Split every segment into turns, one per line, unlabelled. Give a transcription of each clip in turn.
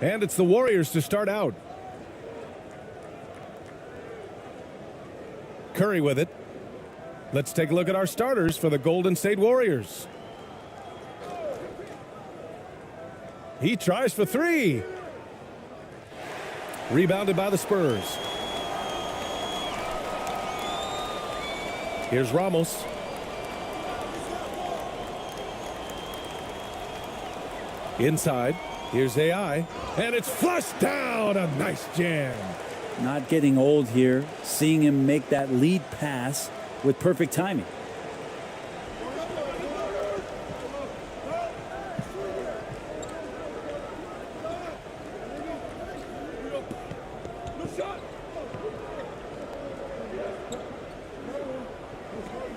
And it's the Warriors to start out. Curry with it. Let's take a look at our starters for the Golden State Warriors. He tries for three. Rebounded by the Spurs. Here's Ramos. Inside. Here's AI. And it's flushed down. A nice jam.
Not getting old here. Seeing him make that lead pass with perfect timing.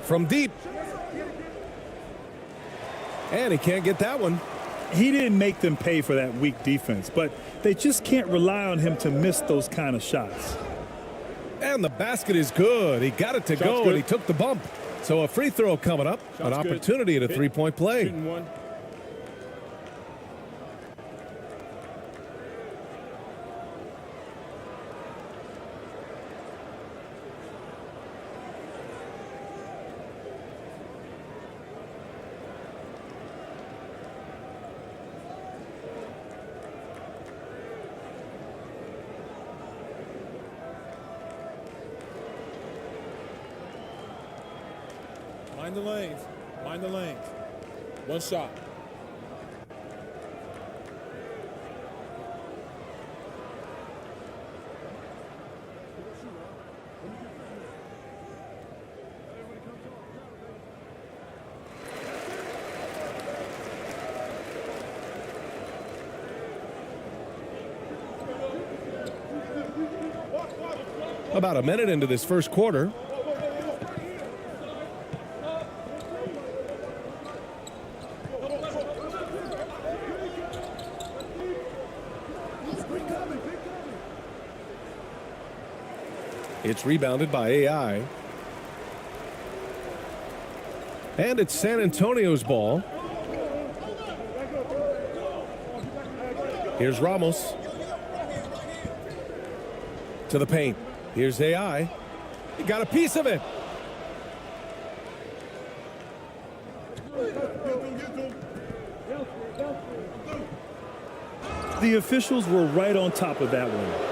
From deep. And he can't get that one.
He didn't make them pay for that weak defense, but they just can't rely on him to miss those kind of shots.
And the basket is good. He got it to go, and he took the bump. So a free throw coming up. An opportunity at a three-point play.
Mind the lanes. Mind the lanes. One shot.
About a minute into this first quarter. It's rebounded by AI. And it's San Antonio's ball. Here's Ramos. To the paint. Here's AI. He got a piece of it.
The officials were right on top of that one.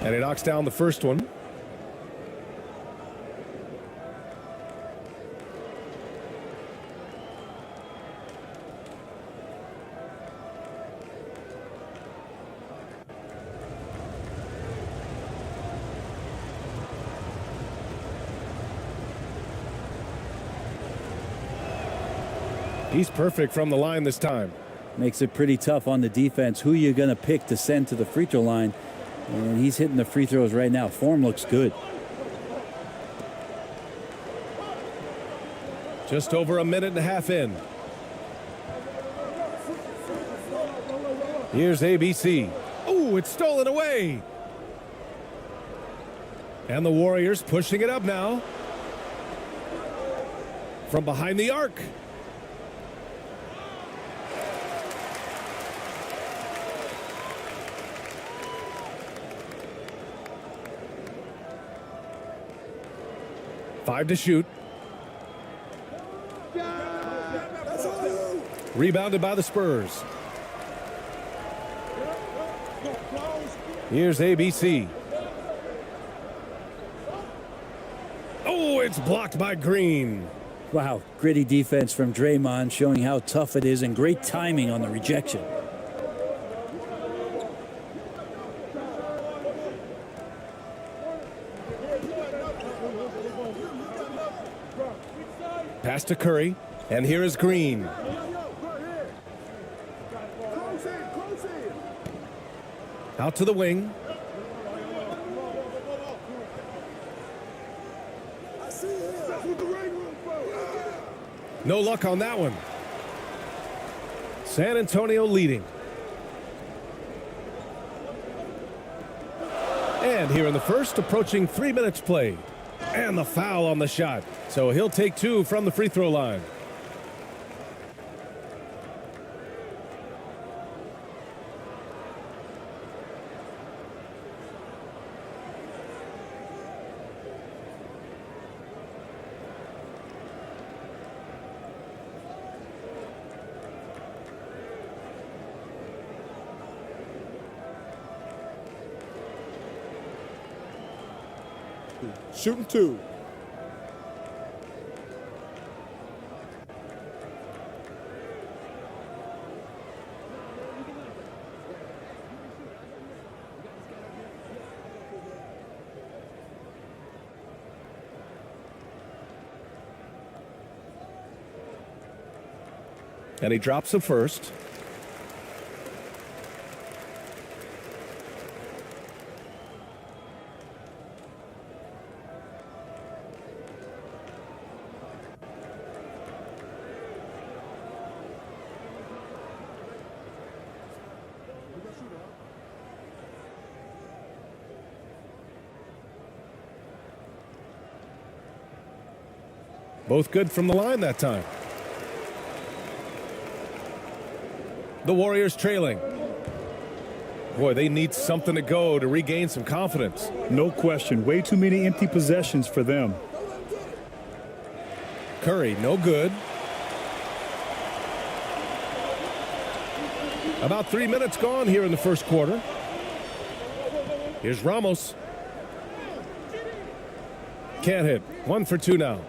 And he knocks down the first one. He's perfect from the line this time.
Makes it pretty tough on the defense. Who you're going to pick to send to the free throw line. And he's hitting the free throws right now. Form looks good.
Just over a minute and a half in. Here's ABC. Oh, it's stolen away. And the Warriors pushing it up now. From behind the arc. Five to shoot. Rebounded by the Spurs. Here's ABC. Oh, it's blocked by Green.
Wow, gritty defense from Draymond, showing how tough it is, and great timing on the rejection.
Pass to Curry, and here is Green. Out to the wing. No luck on that one. San Antonio leading. And here in the first, approaching 3 minutes played. And the foul on the shot. So he'll take 2 from the free throw line.
Shooting 2.
And he drops the first. Both good from the line that time. The Warriors trailing. Boy, they need something to go to regain some confidence.
No question. Way too many empty possessions for them.
Curry, no good. About 3 minutes gone here in the first quarter. Here's Ramos. Can't hit. 1 for 2 now.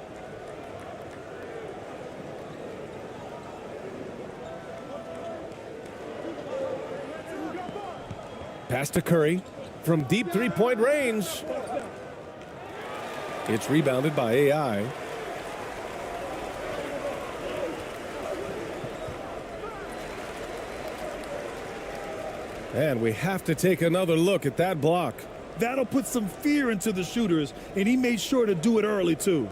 Pass to Curry from deep three-point range. It's rebounded by AI. And we have to take another look at that block.
That'll put some fear into the shooters, and he made sure to do it early, too.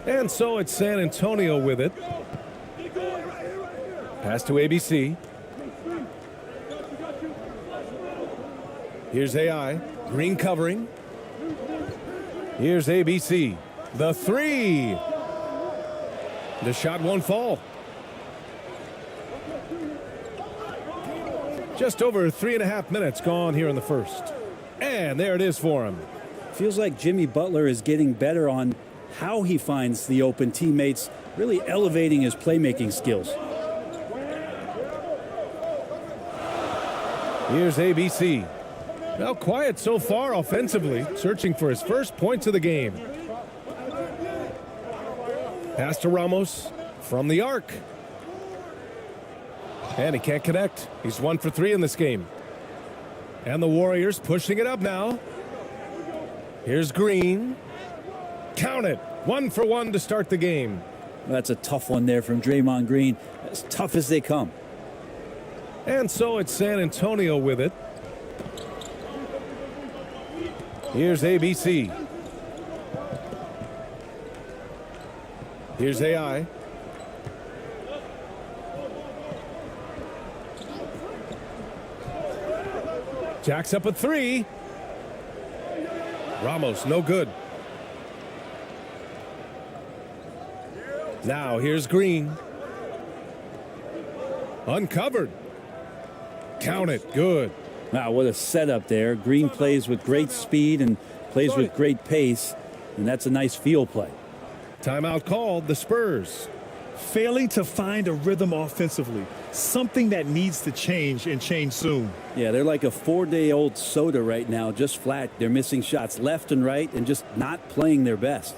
And so it's San Antonio with it. Pass to ABC. Here's AI. Green covering. Here's ABC. The 3. The shot won't fall. Just over 3.5 minutes gone here in the first. And there it is for him.
Feels like Jimmy Butler is getting better on how he finds the open teammates, really elevating his playmaking skills.
Here's ABC. Well, quiet so far offensively, searching for his first points of the game. Pass to Ramos from the arc. And he can't connect. He's 1 for 3 in this game. And the Warriors pushing it up now. Here's Green. Count it. 1 for 1 to start the game.
That's a tough one there from Draymond Green. As tough as they come.
And so it's San Antonio with it. Here's ABC. Here's AI. Jacks up a 3. Ramos, no good. Now here's Green. Uncovered. Count it. Good.
Wow, what a setup there. Green plays with great speed and plays with great pace, and that's a nice field play.
Timeout called, the Spurs.
failing to find a rhythm offensively, something that needs to change and change soon.
Yeah, they're like a 4-day-old soda right now, just flat. They're missing shots left and right and just not playing their best.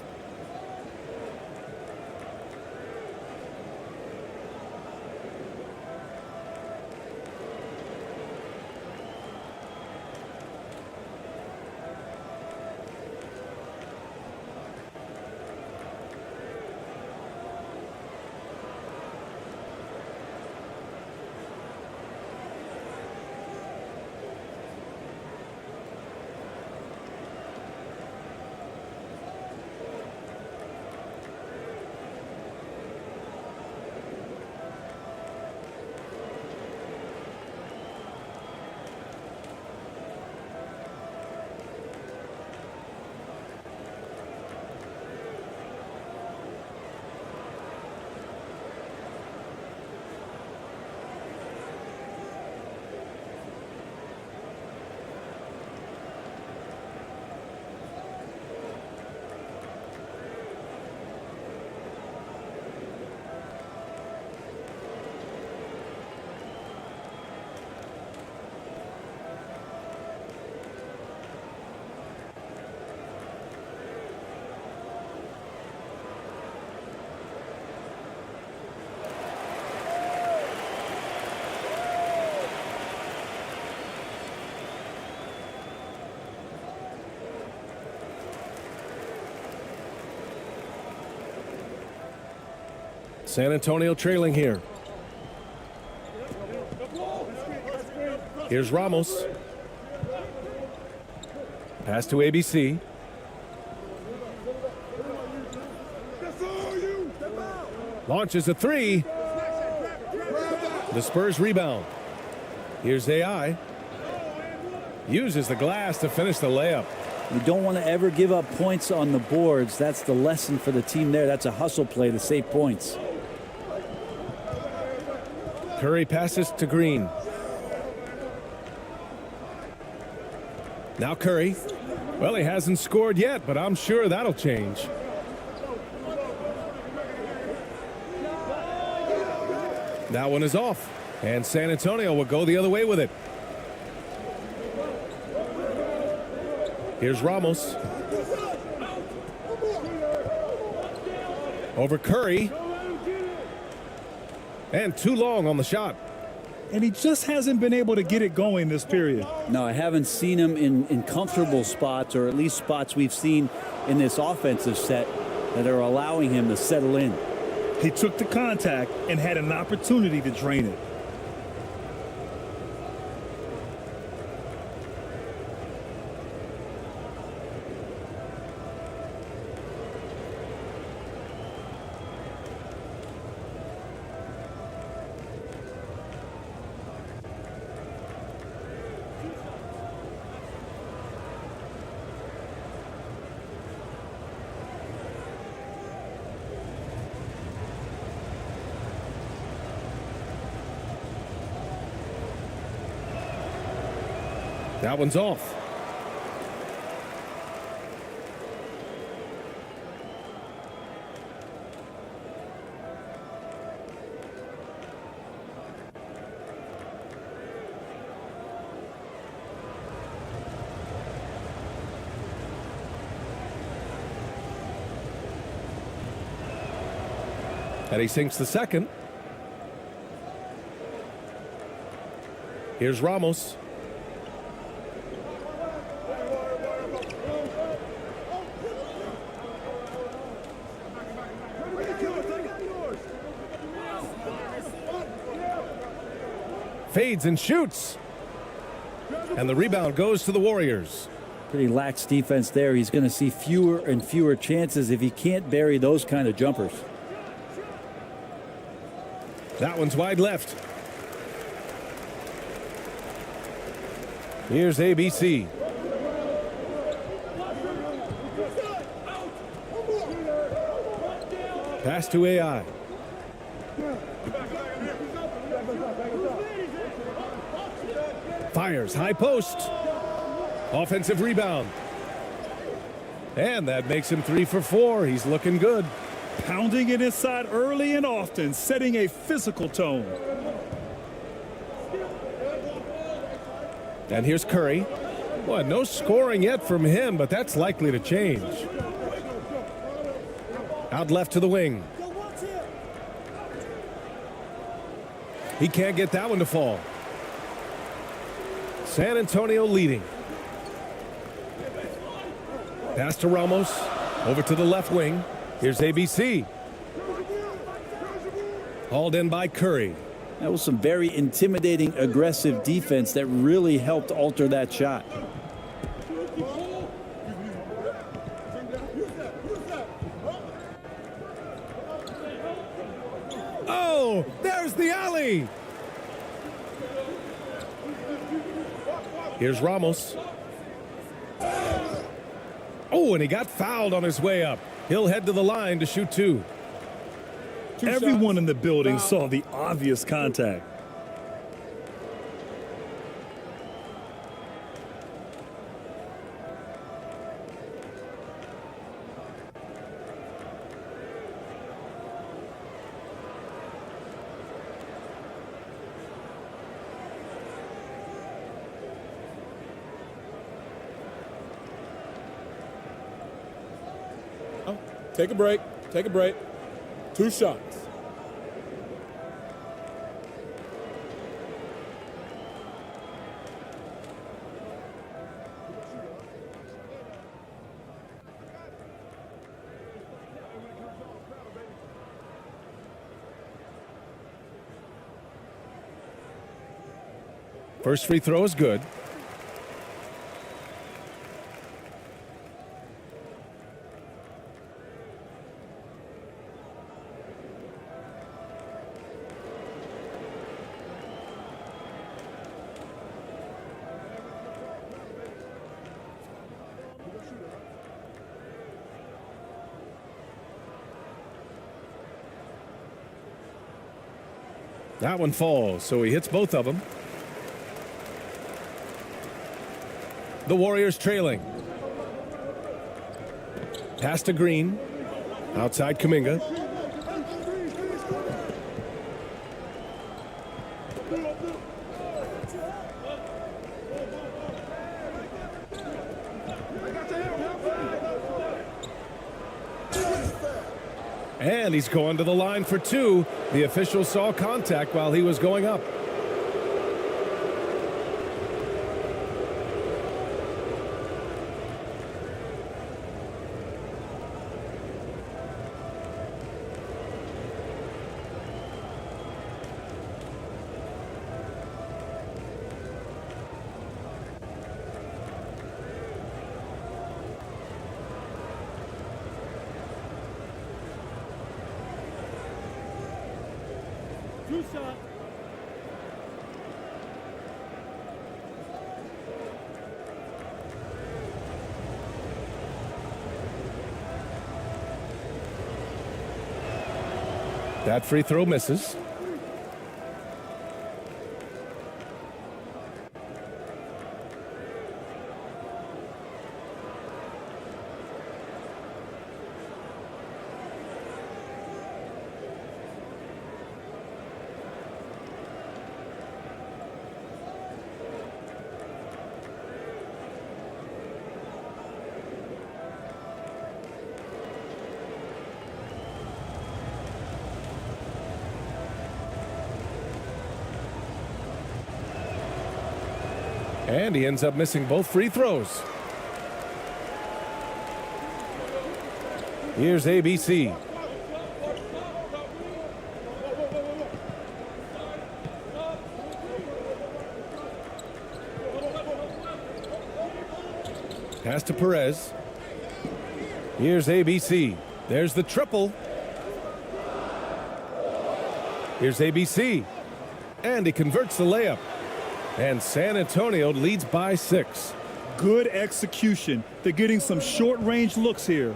San Antonio trailing here. Here's Ramos. Pass to ABC. Launches a three. The Spurs rebound. Here's AI. Uses the glass to finish the layup.
You don't want to ever give up points on the boards. That's the lesson for the team there. That's a hustle play to save points.
Curry passes to Green. Now Curry. Well, he hasn't scored yet, but I'm sure that'll change. That one is off, and San Antonio will go the other way with it. Here's Ramos. Over Curry. And too long on the shot.
And he just hasn't been able to get it going this period.
No, I haven't seen him in comfortable spots, or at least spots we've seen in this offensive set that are allowing him to settle in.
He took the contact and had an opportunity to drain it.
That one's off. And he sinks the second. Here's Ramos. Fades and shoots. And the rebound goes to the Warriors.
Pretty lax defense there. He's going to see fewer and fewer chances if he can't bury those kind of jumpers.
That one's wide left. Here's ABC. Pass to AI. Fires high post. Offensive rebound. And that makes him 3 for 4. He's looking good.
Pounding it inside early and often, setting a physical tone.
And here's Curry. Well, no scoring yet from him, but that's likely to change. Out left to the wing. He can't get that one to fall. San Antonio leading. Pass to Ramos. Over to the left wing. Here's ABC. Hauled in by Curry.
That was some very intimidating, aggressive defense that really helped alter that shot.
Oh, there's the alley. Here's Ramos. Oh, and he got fouled on his way up. He'll head to the line to shoot two.
Everyone in the building saw the obvious contact.
Take a break. Take a break. 2 shots.
First free throw is good. That one falls, so he hits both of them. The Warriors trailing. Pass to Green. Outside Kuminga. And he's going to the line for two. The official saw contact while he was going up. That free throw misses. And he ends up missing both free throws. Here's ABC. Pass to Perez. Here's ABC. There's the triple. Here's ABC. And he converts the layup. And San Antonio leads by 6.
Good execution. They're getting some short-range looks here.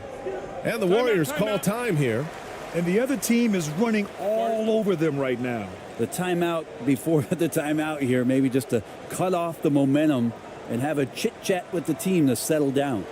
And the Warriors call time here.
And the other team is running all over them right now.
The timeout before the timeout here, maybe just to cut off the momentum and have a chit-chat with the team to settle down.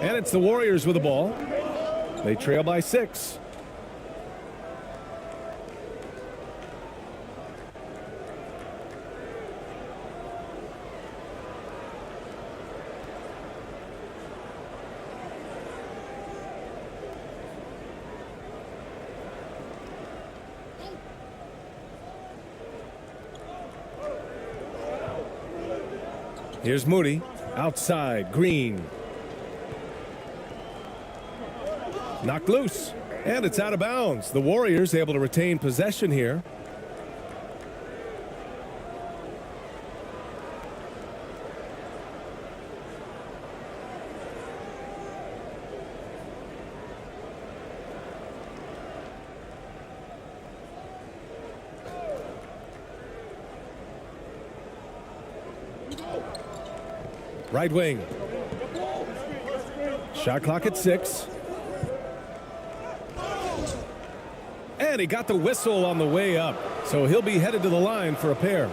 And it's the Warriors with the ball. They trail by 6. Here's Moody. Outside. Green. Knocked loose. And it's out of bounds. The Warriors able to retain possession here. Right wing. Shot clock at 6. And he got the whistle on the way up. So he'll be headed to the line for a pair.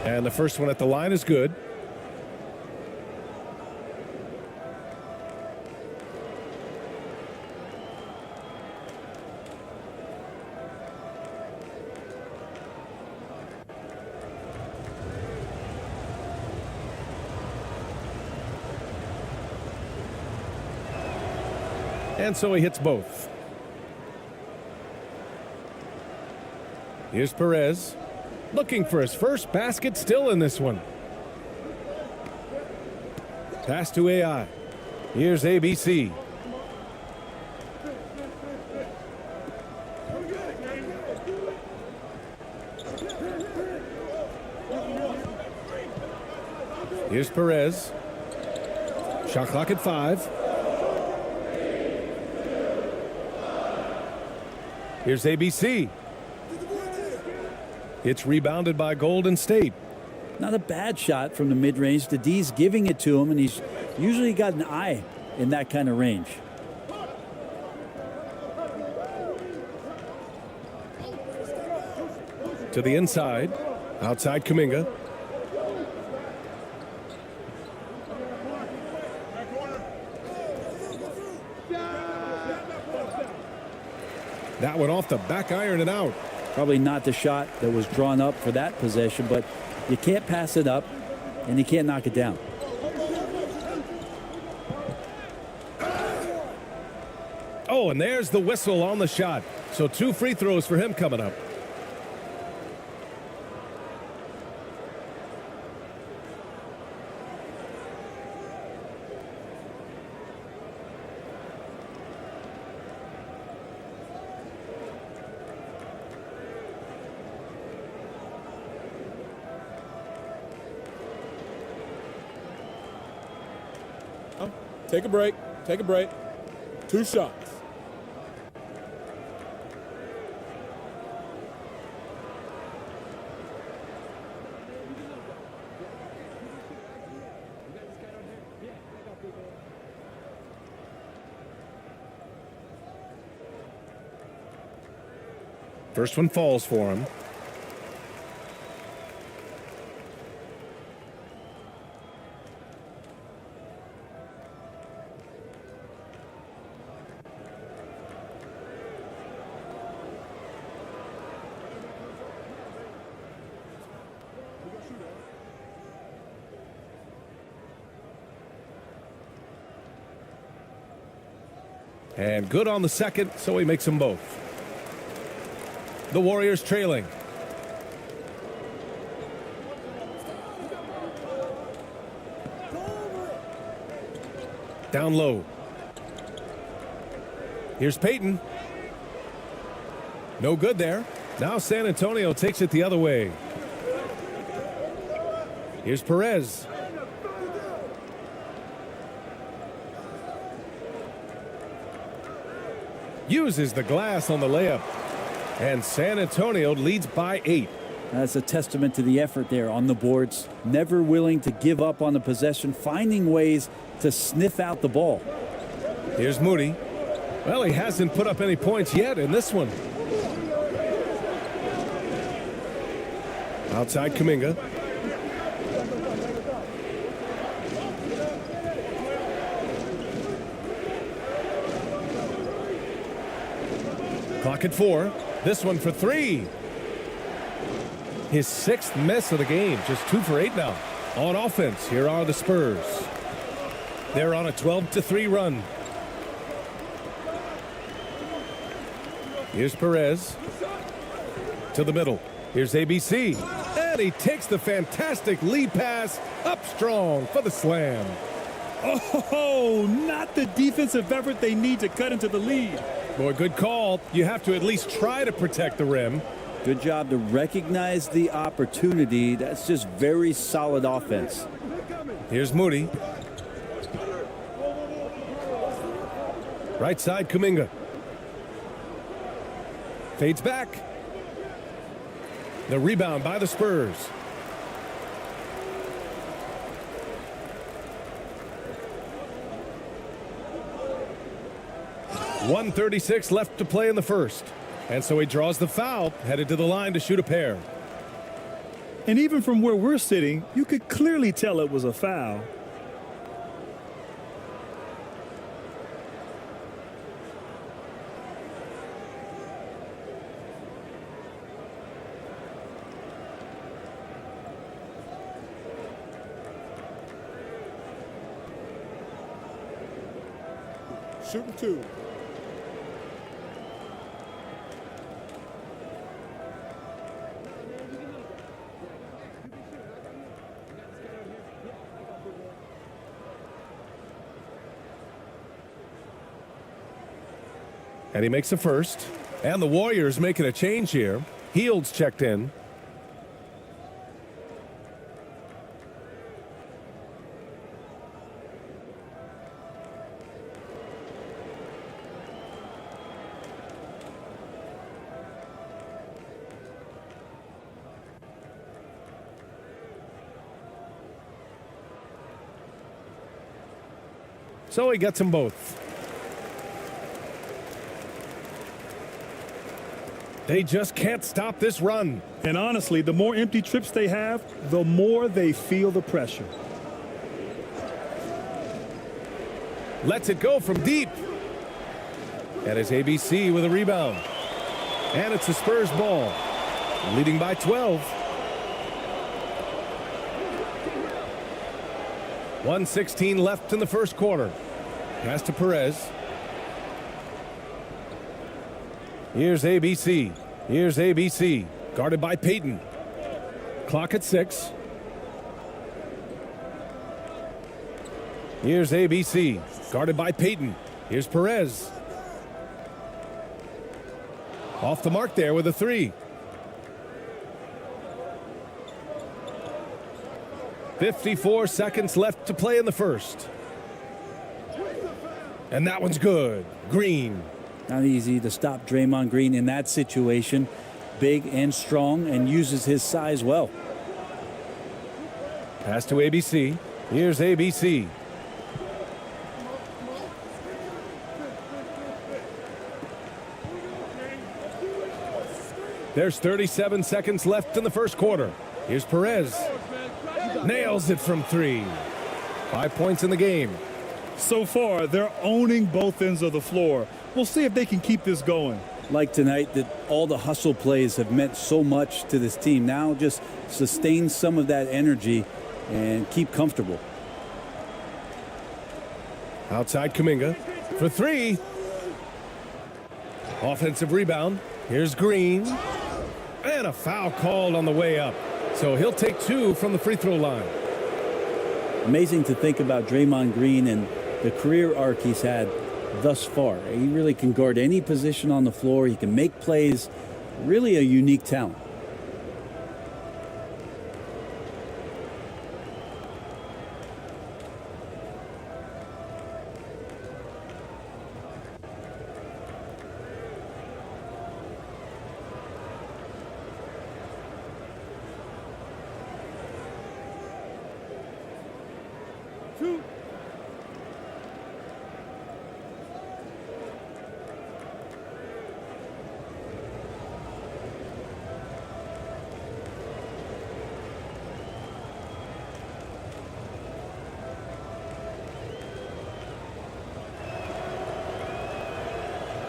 And the first one at the line is good. And so he hits both. Here's Perez. Looking for his first basket still in this one. Pass to AI. Here's ABC. Here's Perez. Shot clock at 5. Here's ABC. It's rebounded by Golden State.
Not a bad shot from the mid-range. The D's giving it to him, and he's usually got an eye in that kind of range.
To the inside. Outside Kuminga. That one off the back iron and out.
Probably not the shot that was drawn up for that possession, but you can't pass it up, and you can't knock it down.
Oh, and there's the whistle on the shot. So 2 free throws for him coming up.
Take a break. Take a break. 2 shots.
First one falls for him. And good on the second, so he makes them both. The Warriors trailing. Down low. Here's Payton. No good there. Now San Antonio takes it the other way. Here's Perez. Uses the glass on the layup. And San Antonio leads by 8.
That's a testament to the effort there on the boards. Never willing to give up on the possession, finding ways to sniff out the ball.
Here's Moody. Well, he hasn't put up any points yet in this one. Outside Kuminga. Clock at 4. This one for 3. His 6th miss of the game. Just 2 for 8 now. On offense, here are the Spurs. They're on a 12-3 run. Here's Perez. To the middle. Here's ABC. And he takes the fantastic lead pass up strong for the slam.
Oh, not the defensive effort they need to cut into the lead.
Boy, good call. You have to at least try to protect the rim.
Good job to recognize the opportunity. That's just very solid offense.
Here's Moody. Right side, Kuminga. Fades back. The rebound by the Spurs. .136 left to play in the first. And so he draws the foul, headed to the line to shoot a pair.
And even from where we're sitting, you could clearly tell it was a foul.
Shooting 2.
And he makes the first. And the Warriors making a change here. Heald's checked in. So he gets them both. They just can't stop this run.
And honestly, the more empty trips they have, the more they feel the pressure.
Lets it go from deep. And it's ABC with a rebound. And it's the Spurs ball. Leading by 12. 1:16 left in the first quarter. Pass to Perez. Here's ABC. Here's ABC. Guarded by Payton. Clock at 6. Here's ABC. Guarded by Payton. Here's Perez. Off the mark there with a 3. 54 seconds left to play in the first. And that one's good. Green.
Not easy to stop Draymond Green in that situation. Big and strong and uses his size well.
Pass to ABC. Here's ABC. There's 37 seconds left in the first quarter. Here's Perez. Nails it from 3. 5 points in the game.
So far, they're owning both ends of the floor. We'll see if they can keep this going.
Like tonight, that all the hustle plays have meant so much to this team. Now just sustain some of that energy and keep comfortable.
Outside Kuminga for 3. Offensive rebound. Here's Green. And a foul called on the way up. So he'll take 2 from the free throw line.
Amazing to think about Draymond Green and the career arc he's had. thus far. He really can guard any position on the floor. He can make plays. Really a unique talent.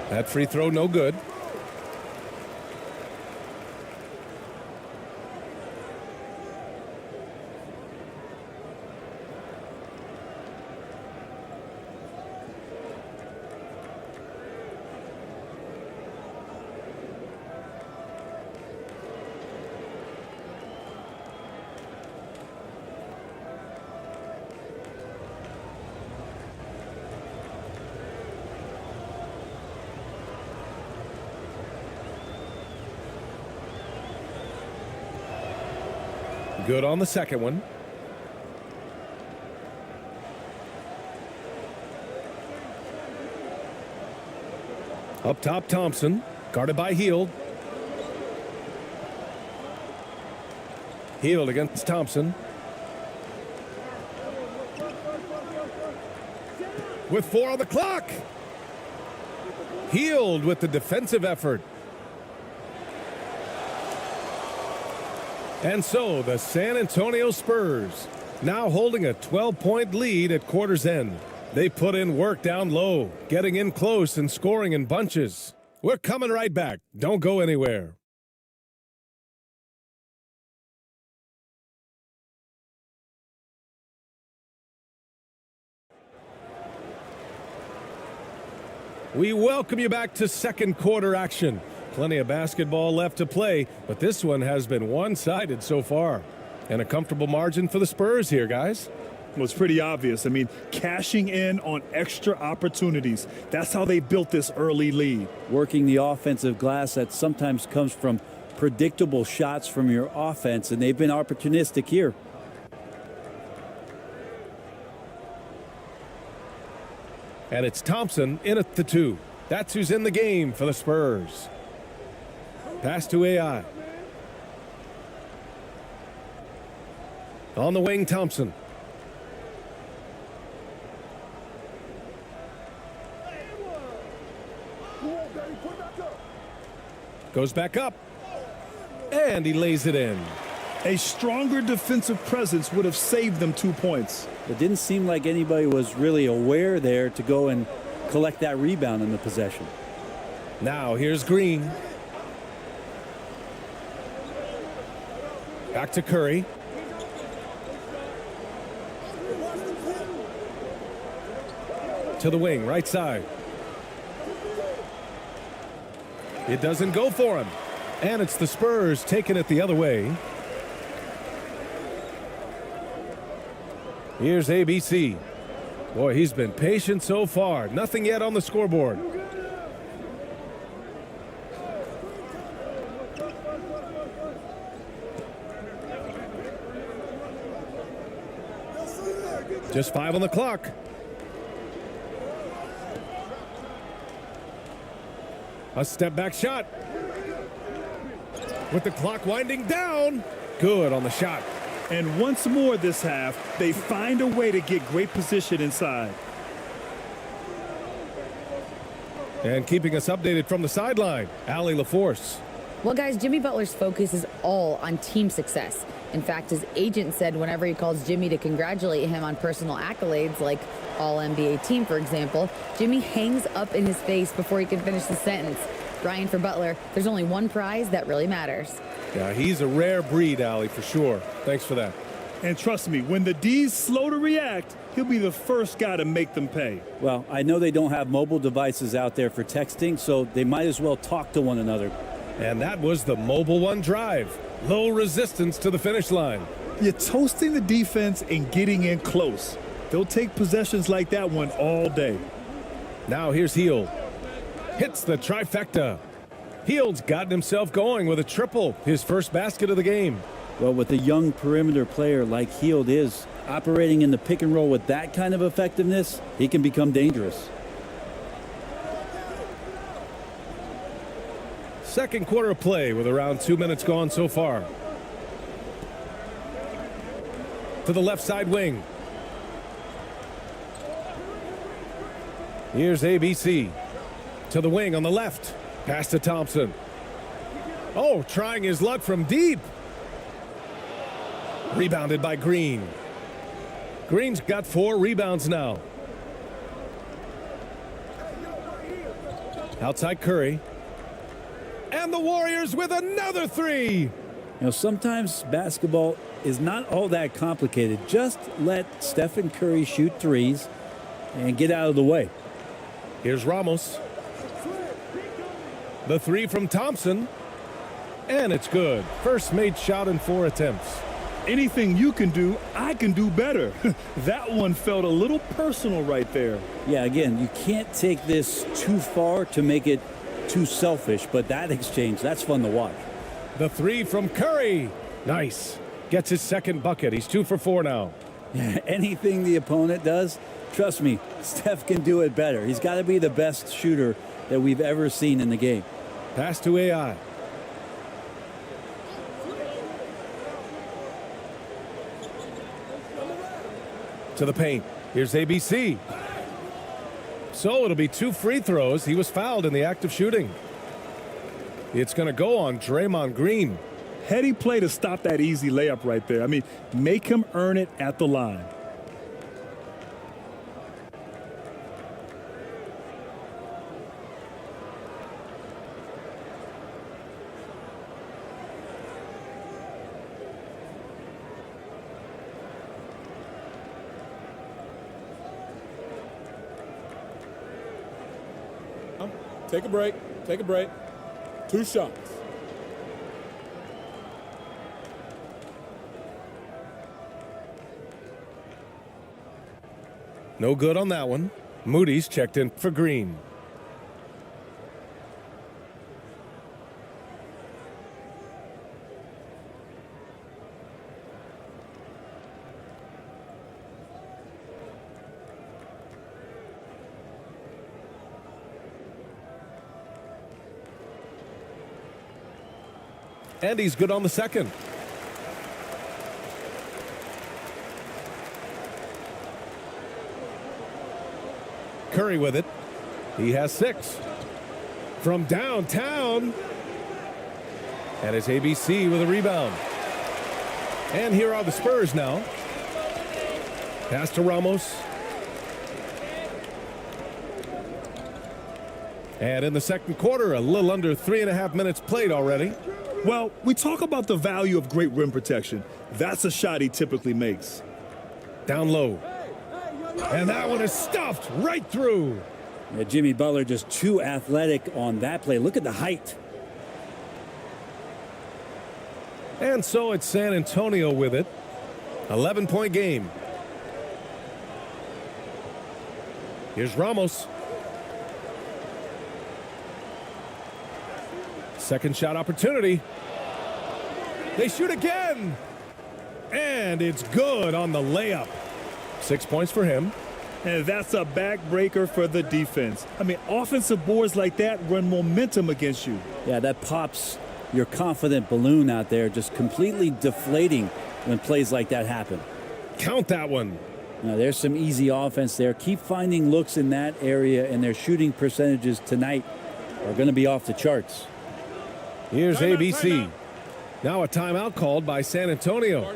That free throw no good. Good on the second one. Up top, Thompson. Guarded by Hield. Hield against Thompson. With 4 on the clock. Hield with the defensive effort. And so the San Antonio Spurs now holding a 12-point lead at quarter's end. They put in work down low, getting in close and scoring in bunches. We're coming right back. Don't go anywhere. We welcome you back to second quarter action. Plenty of basketball left to play, but this one has been one-sided so far. And a comfortable margin for the Spurs here, guys.
Well, it's pretty obvious. I mean, cashing in on extra opportunities. That's how they built this early lead.
Working the offensive glass that sometimes comes from predictable shots from your offense, and they've been opportunistic here.
And it's Thompson in at the 2. That's who's in the game for the Spurs. Pass to AI. On the wing, Thompson. Goes back up. And he lays it in.
A stronger defensive presence would have saved them 2 points.
It didn't seem like anybody was really aware there to go and collect that rebound in the possession.
Now here's Green. Back to Curry. To the wing, right side. It doesn't go for him. And it's the Spurs taking it the other way. Here's ABC. Boy, he's been patient so far. Nothing yet on the scoreboard. Just 5 on the clock. A step back shot. With the clock winding down. Good on the shot.
And once more this half, they find a way to get great position inside.
And keeping us updated from the sideline, Allie LaForce.
Well, guys, Jimmy Butler's focus is all on team success. In fact, his agent said whenever he calls Jimmy to congratulate him on personal accolades, like All-NBA team, for example, Jimmy hangs up in his face before he can finish the sentence. Bryan, for Butler, there's only one prize that really matters.
Yeah, he's a rare breed, Allie, for sure. Thanks for that.
And trust me, when the D's slow to react, he'll be the first guy to make them pay.
Well, I know they don't have mobile devices out there for texting, so they might as well talk to one another.
And that was the Mobile One drive. Low resistance to the finish line.
You're toasting the defense and getting in close. They'll take possessions like that one all day.
Now here's Hield. Hits the trifecta. Hield's gotten himself going with a triple, his first basket of the game.
Well, with a young perimeter player like Hield is, operating in the pick and roll with that kind of effectiveness, he can become dangerous.
Second quarter of play with around 2 minutes gone so far. To the left side wing. Here's ABC. To the wing on the left. Pass to Thompson. Oh, trying his luck from deep. Rebounded by Green. Green's got 4 rebounds now. Outside Curry. And the Warriors with another 3.
You know, sometimes basketball is not all that complicated. Just let Stephen Curry shoot threes and get out of the way.
Here's Ramos. The 3 from Thompson. And it's good. First made shot in 4 attempts.
Anything you can do, I can do better. That one felt a little personal right there.
Yeah, again, you can't take this too far to make it too selfish, but that exchange, that's fun to watch.
The 3 from Curry. Nice. Gets his second bucket. He's 2 for 4 now.
Anything the opponent does, trust me, Steph can do it better. He's got to be the best shooter that we've ever seen in the game.
Pass to AI. To the paint. Here's ABC. So it'll be 2 free throws. He was fouled in the act of shooting. It's going to go on Draymond Green.
Heady play to stop that easy layup right there. I mean, make him earn it at the line.
Take a break. Take a break. 2 shots.
No good on that one. Moody's checked in for Green. And he's good on the second. Curry with it. He has 6. From downtown. And it's ABC with a rebound. And here are the Spurs now. Pass to Ramos. And in the second quarter, a little under 3.5 minutes played already.
Well, we talk about the value of great rim protection. That's a shot he typically makes.
Down low. And that one is stuffed right through.
Yeah, Jimmy Butler just too athletic on that play. Look at the height.
And so it's San Antonio with it. 11-point game. Here's Ramos. Second shot opportunity. They shoot again. And it's good on the layup. 6 points for him.
And that's a backbreaker for the defense. I mean, offensive boards like that run momentum against you.
Yeah, that pops your confident balloon out there, just completely deflating when plays like that happen.
Count that one.
Now, there's some easy offense there. Keep finding looks in that area, and their shooting percentages tonight are going to be off the charts.
Here's ABC. Now a timeout called by San Antonio.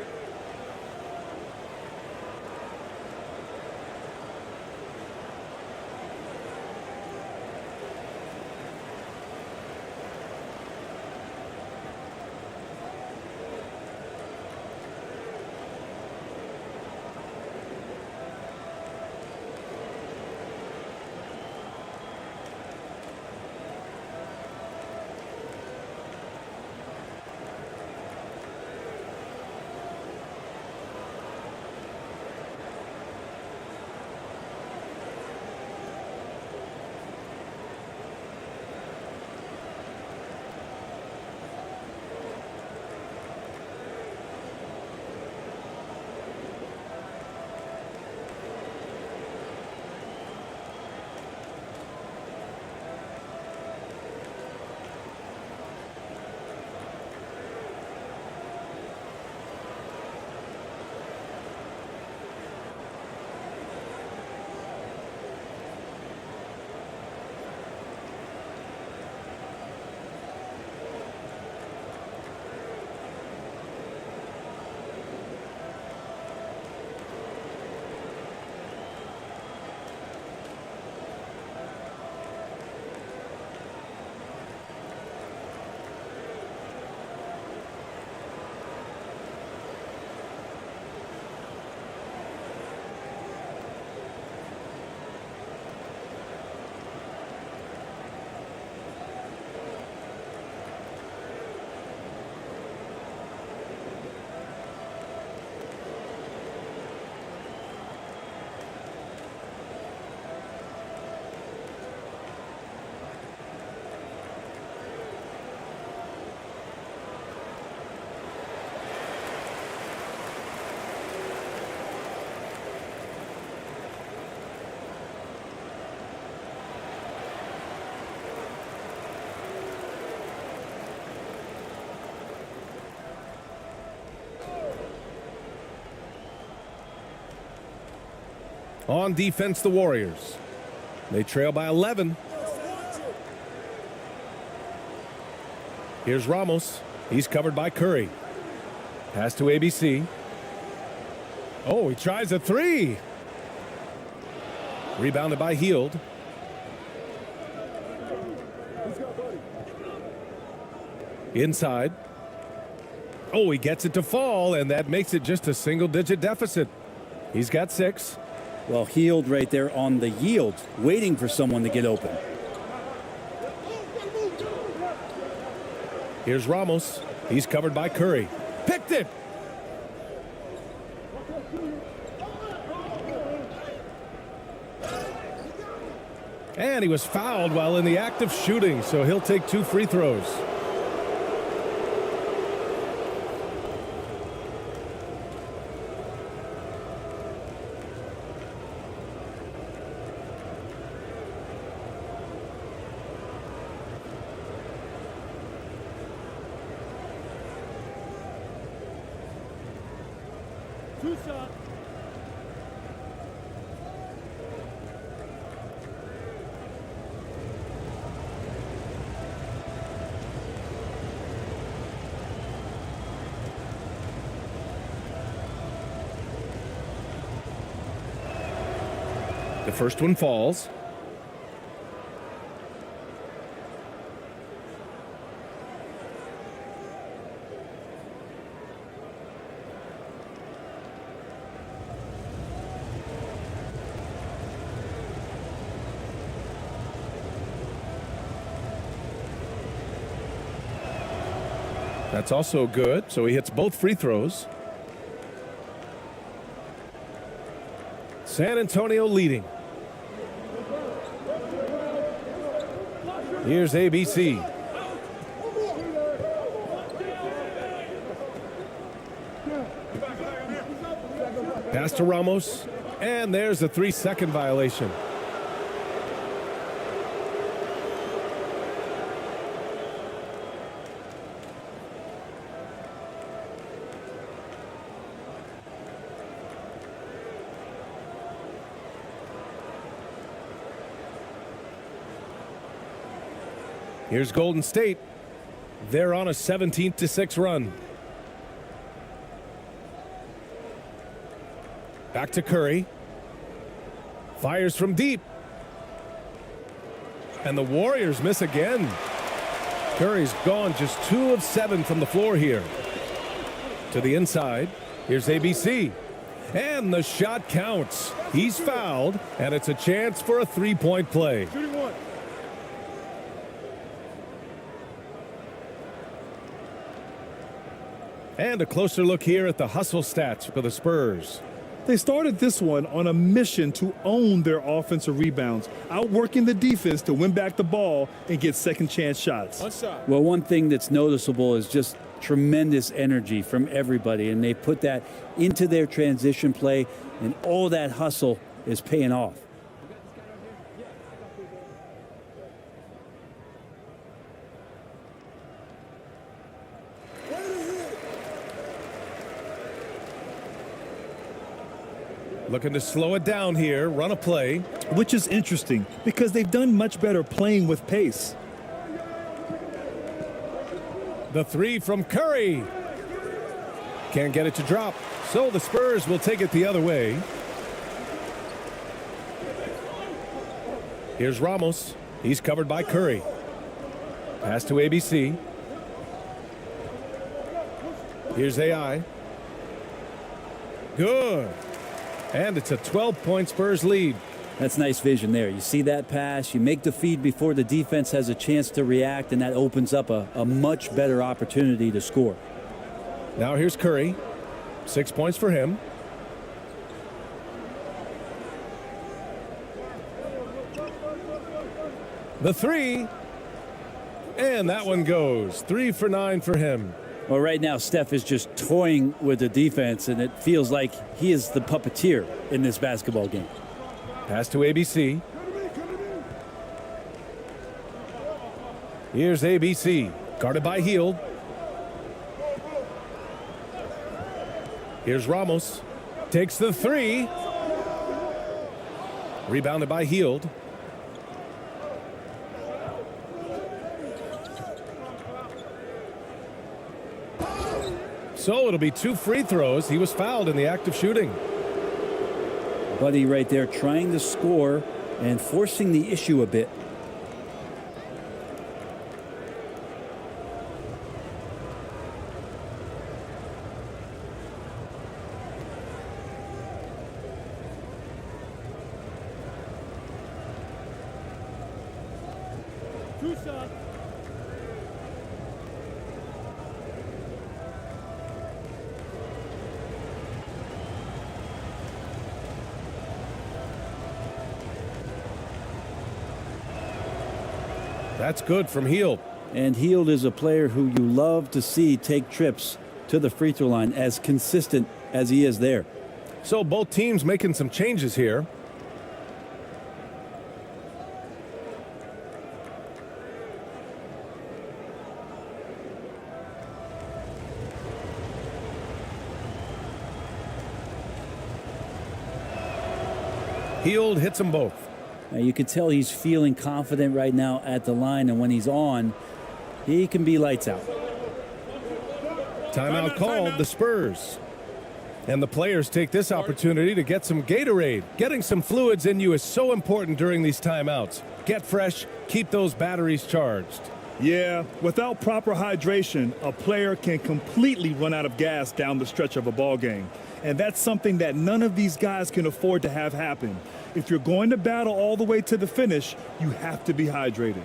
On defense, the Warriors. They trail by 11. Here's Ramos. He's covered by Curry. Pass to ABC. Oh, he tries a three. Rebounded by Hield. Inside. Oh, he gets it to fall, and that makes it just a single-digit deficit. He's got 6.
Well, Hield right there on the yield, waiting for someone to get open.
Here's Ramos. He's covered by Curry. Picked it. And he was fouled while in the act of shooting, so he'll take 2 free throws. The first one falls. That's also good, so he hits both free throws. San Antonio leading. Here's ABC. Pass to Ramos, and there's a 3-second violation. Here's Golden State. They're on a 17-6 run. Back to Curry. Fires from deep. And the Warriors miss again. Curry's gone just 2 of 7 from the floor here. To the inside. Here's ABC. And the shot counts. He's fouled, and it's a chance for a 3-point play. And a closer look here at the hustle stats for the Spurs.
They started this one on a mission to own their offensive rebounds, outworking the defense to win back the ball and get second chance shots.
Well, one thing that's noticeable is just tremendous energy from everybody, and they put that into their transition play, and all that hustle is paying off.
Looking to slow it down here, run a play.
Which is interesting because they've done much better playing with pace.
The 3 from Curry. Can't get it to drop, so the Spurs will take it the other way. Here's Ramos. He's covered by Curry. Pass to ABC. Here's AI. Good. And it's a 12-point Spurs lead.
That's nice vision there. You see that pass, you make the feed before the defense has a chance to react, and that opens up a much better opportunity to score.
Now here's Curry. 6 points for him. The 3. And that one goes. 3 for 9 for him.
Well, right now, Steph is just toying with the defense, and it feels like he is the puppeteer in this basketball game.
Pass to ABC. Here's ABC. Guarded by Hield. Here's Ramos. Takes the 3. Rebounded by Heald. So it'll be 2 free throws. He was fouled in the act of shooting.
Buddy right there trying to score and forcing the issue a bit.
That's good from Heald.
And Heald is a player who you love to see take trips to the free throw line, as consistent as he is there.
So both teams making some changes here. Heald hits them both.
Now you can tell he's feeling confident right now at the line, and when he's on, he can be lights out.
Timeout called, the Spurs. And the players take this opportunity to get some Gatorade. Getting some fluids in you is so important during these timeouts. Get fresh, keep those batteries charged.
Yeah, without proper hydration, a player can completely run out of gas down the stretch of a ball game. And that's something that none of these guys can afford to have happen. If you're going to battle all the way to the finish, you have to be hydrated.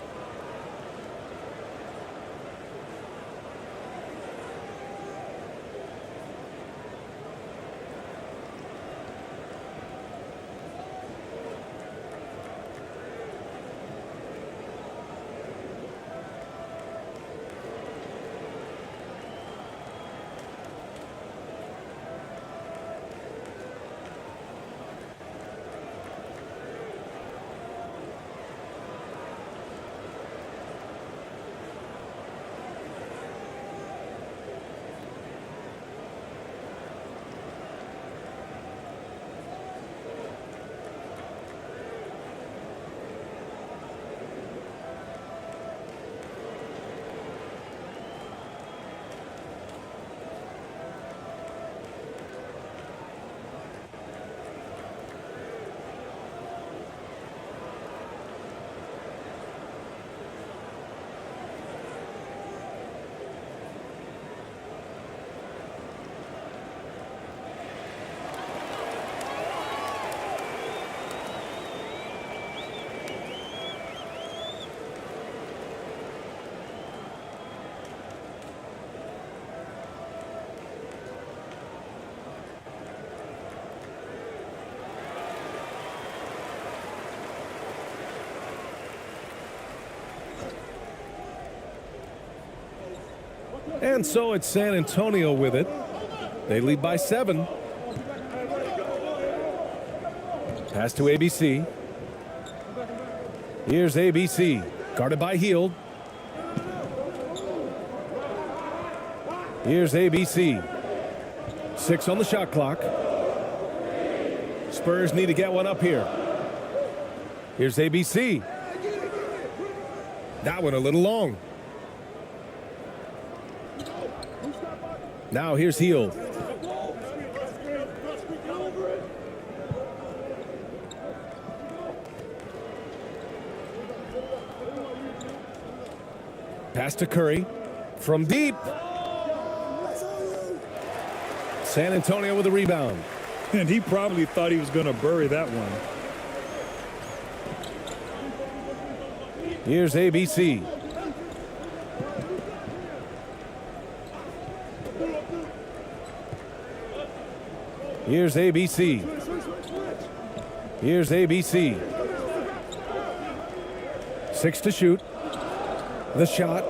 And so it's San Antonio with it. They lead by 7. Pass to ABC. Here's ABC. Guarded by Heald. Here's ABC. 6 on the shot clock. Spurs need to get one up here. Here's ABC. That one a little long. Now here's Heald. Pass to Curry. From deep. San Antonio with a rebound.
And he probably thought he was going to bury that one.
Here's ABC. Here's ABC. Here's ABC. 6 to shoot. The shot.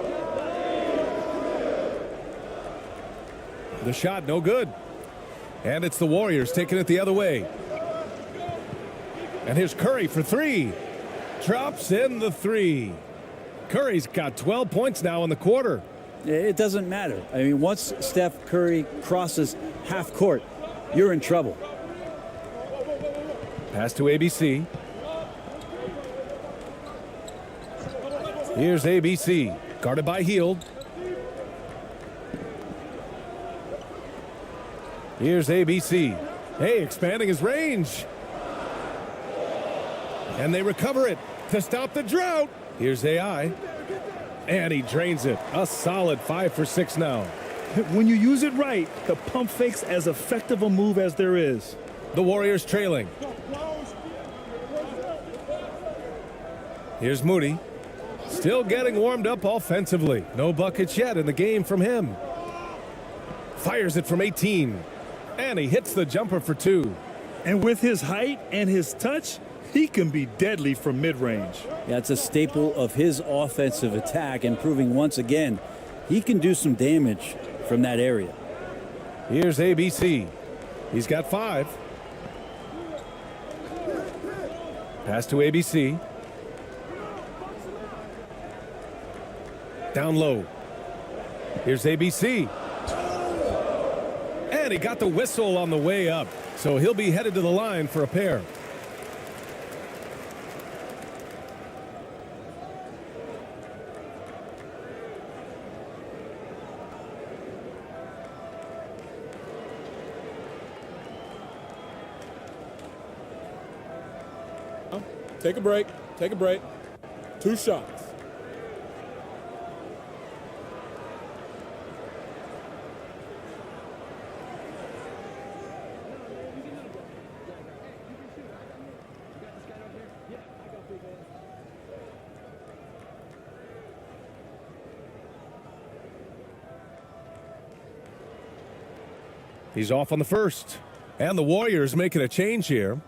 The shot, no good. And it's the Warriors taking it the other way. And here's Curry for 3. Drops in the 3. Curry's got 12 points now in the quarter.
It doesn't matter. I mean, once Steph Curry crosses half court, you're in trouble.
Pass to ABC. Here's ABC, guarded by Heald. Here's ABC. Hey, expanding his range. And they recover it to stop the drought. Here's AI. And he drains it. A solid 5 for 6 now.
When you use it right, the pump fake's as effective a move as there is.
The Warriors trailing. Here's Moody. Still getting warmed up offensively. No buckets yet in the game from him. Fires it from 18. And he hits the jumper for 2.
And with his height and his touch, he can be deadly from mid-range.
Yeah, it's a staple of his offensive attack, and proving once again he can do some damage from that area.
Here's ABC. He's got 5. Pass to ABC. Down low. Here's ABC. And he got the whistle on the way up. So he'll be headed to the line for a pair.
Take a break. Take a break. 2 shots.
He's off on the first. And the Warriors making a change here.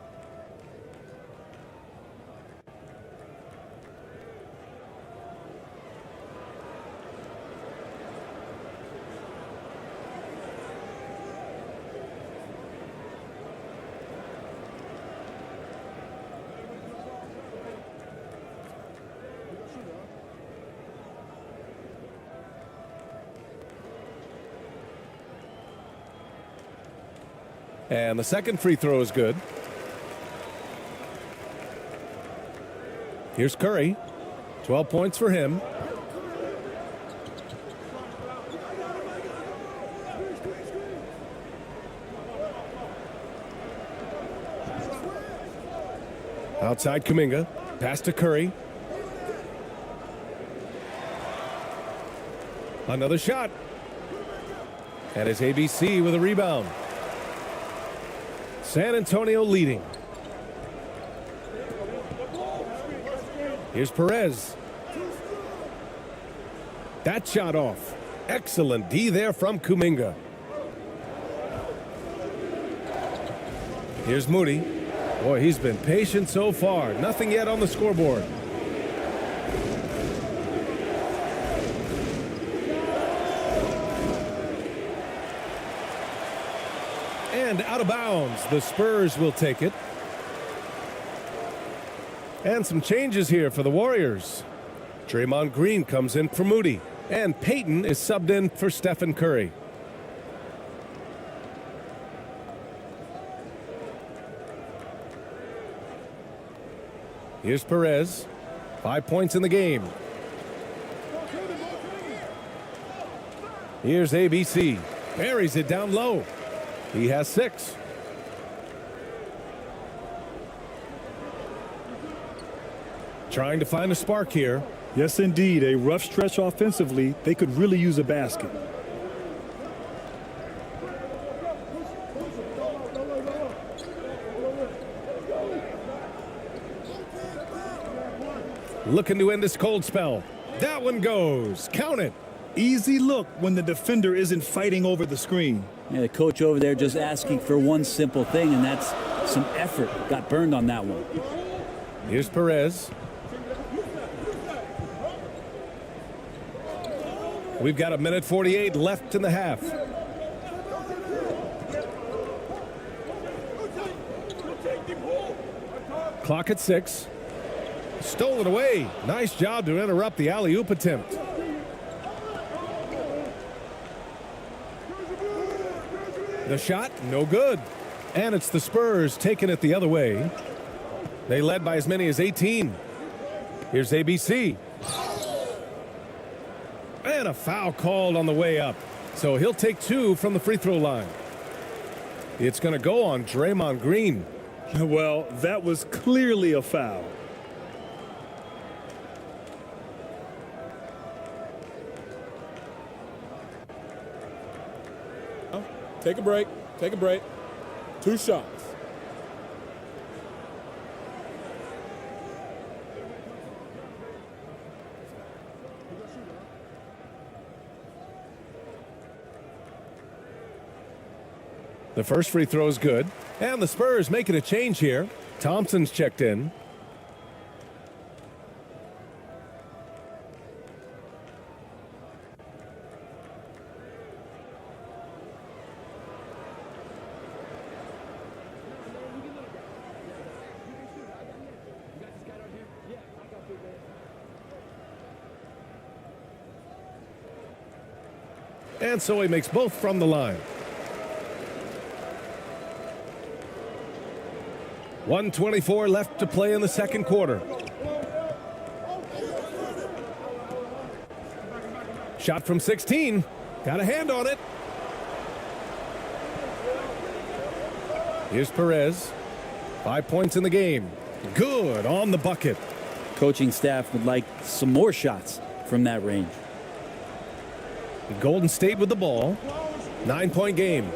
And the second free throw is good. Here's Curry. 12 points for him. Outside Kuminga. Pass to Curry. Another shot. And it's ABC with a rebound. San Antonio leading. Here's Perez. That shot off. Excellent D there from Kuminga. Here's Moody. Boy, he's been patient so far. Nothing yet on the scoreboard. And out of bounds. The Spurs will take it. And some changes here for the Warriors. Draymond Green comes in for Moody. And Payton is subbed in for Stephen Curry. Here's Perez. 5 points in the game. Here's ABC. Buries it down low. He has 6. Trying to find a spark here.
Yes, indeed. A rough stretch offensively. They could really use a basket.
Looking to end this cold spell. That one goes. Count it.
Easy look when the defender isn't fighting over the screen.
Yeah, the coach over there just asking for one simple thing, and that's some effort. Got burned on that one.
Here's Perez. We've got 1:48 left in the half. Clock at 6. Stolen away. Nice job to interrupt the alley-oop attempt. The shot, no good. And it's the Spurs taking it the other way. They led by as many as 18. Here's ABC. And a foul called on the way up. So he'll take 2 from the free throw line. It's going to go on Draymond Green.
Well, that was clearly a foul.
Take a break. Take a break. 2 shots.
The first free throw is good. And the Spurs making a change here. Thompson's checked in. And so he makes both from the line. 1:24 left to play in the second quarter. Shot from 16. Got a hand on it. Here's Perez. 5 points in the game. Good on the bucket.
Coaching staff would like some more shots from that range.
Golden State with the ball. 9-point game.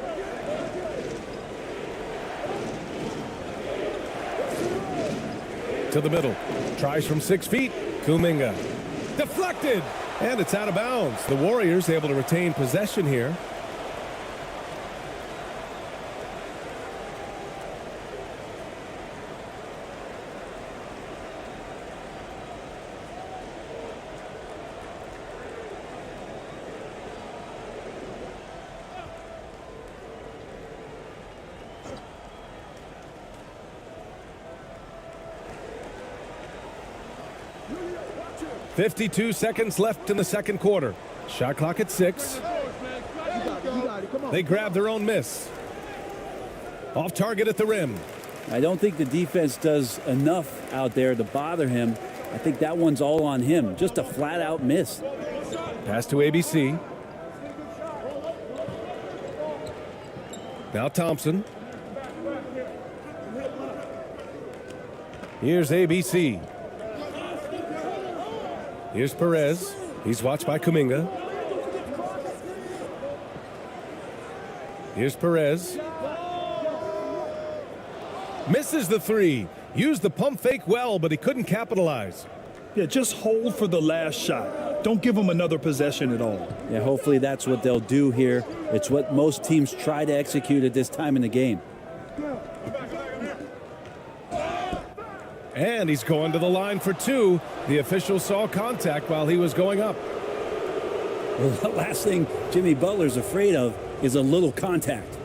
To the middle. Tries from 6 feet. Kuminga. Deflected. And it's out of bounds. The Warriors able to retain possession here. .52 seconds left in the second quarter. Shot clock at 6. They grab their own miss. Off target at the rim.
I don't think the defense does enough out there to bother him. I think that one's all on him. Just a flat-out miss.
Pass to ABC. Now Thompson. Here's ABC. Here's Perez. He's watched by Kuminga. Here's Perez. Misses the 3. Used the pump fake well, but he couldn't capitalize.
Yeah, just hold for the last shot. Don't give him another possession at all.
Yeah, hopefully that's what they'll do here. It's what most teams try to execute at this time in the game.
And he's going to the line for 2. The official saw contact while he was going up.
Well, the last thing Jimmy Butler's afraid of is a little contact.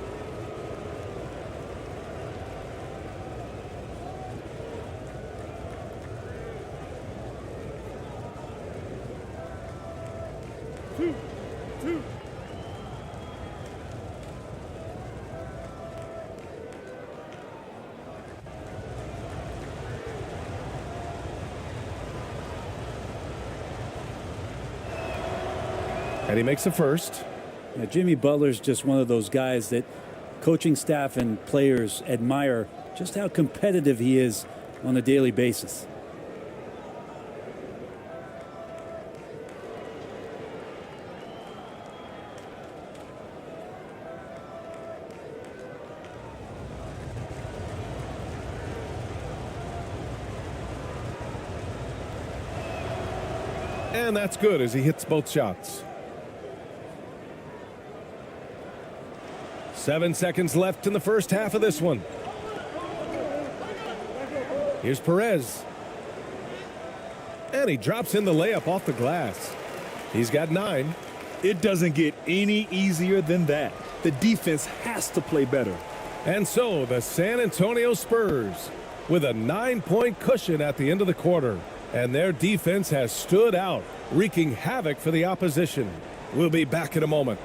And he makes the first.
Now, Jimmy Butler's just one of those guys that coaching staff and players admire just how competitive he is on a daily basis.
And that's good as he hits both shots. 7 seconds left in the first half of this one. Here's Perez. And he drops in the layup off the glass. He's got 9.
It doesn't get any easier than that. The defense has to play better.
And so the San Antonio Spurs with a 9-point cushion at the end of the quarter. And their defense has stood out, wreaking havoc for the opposition. We'll be back in a moment.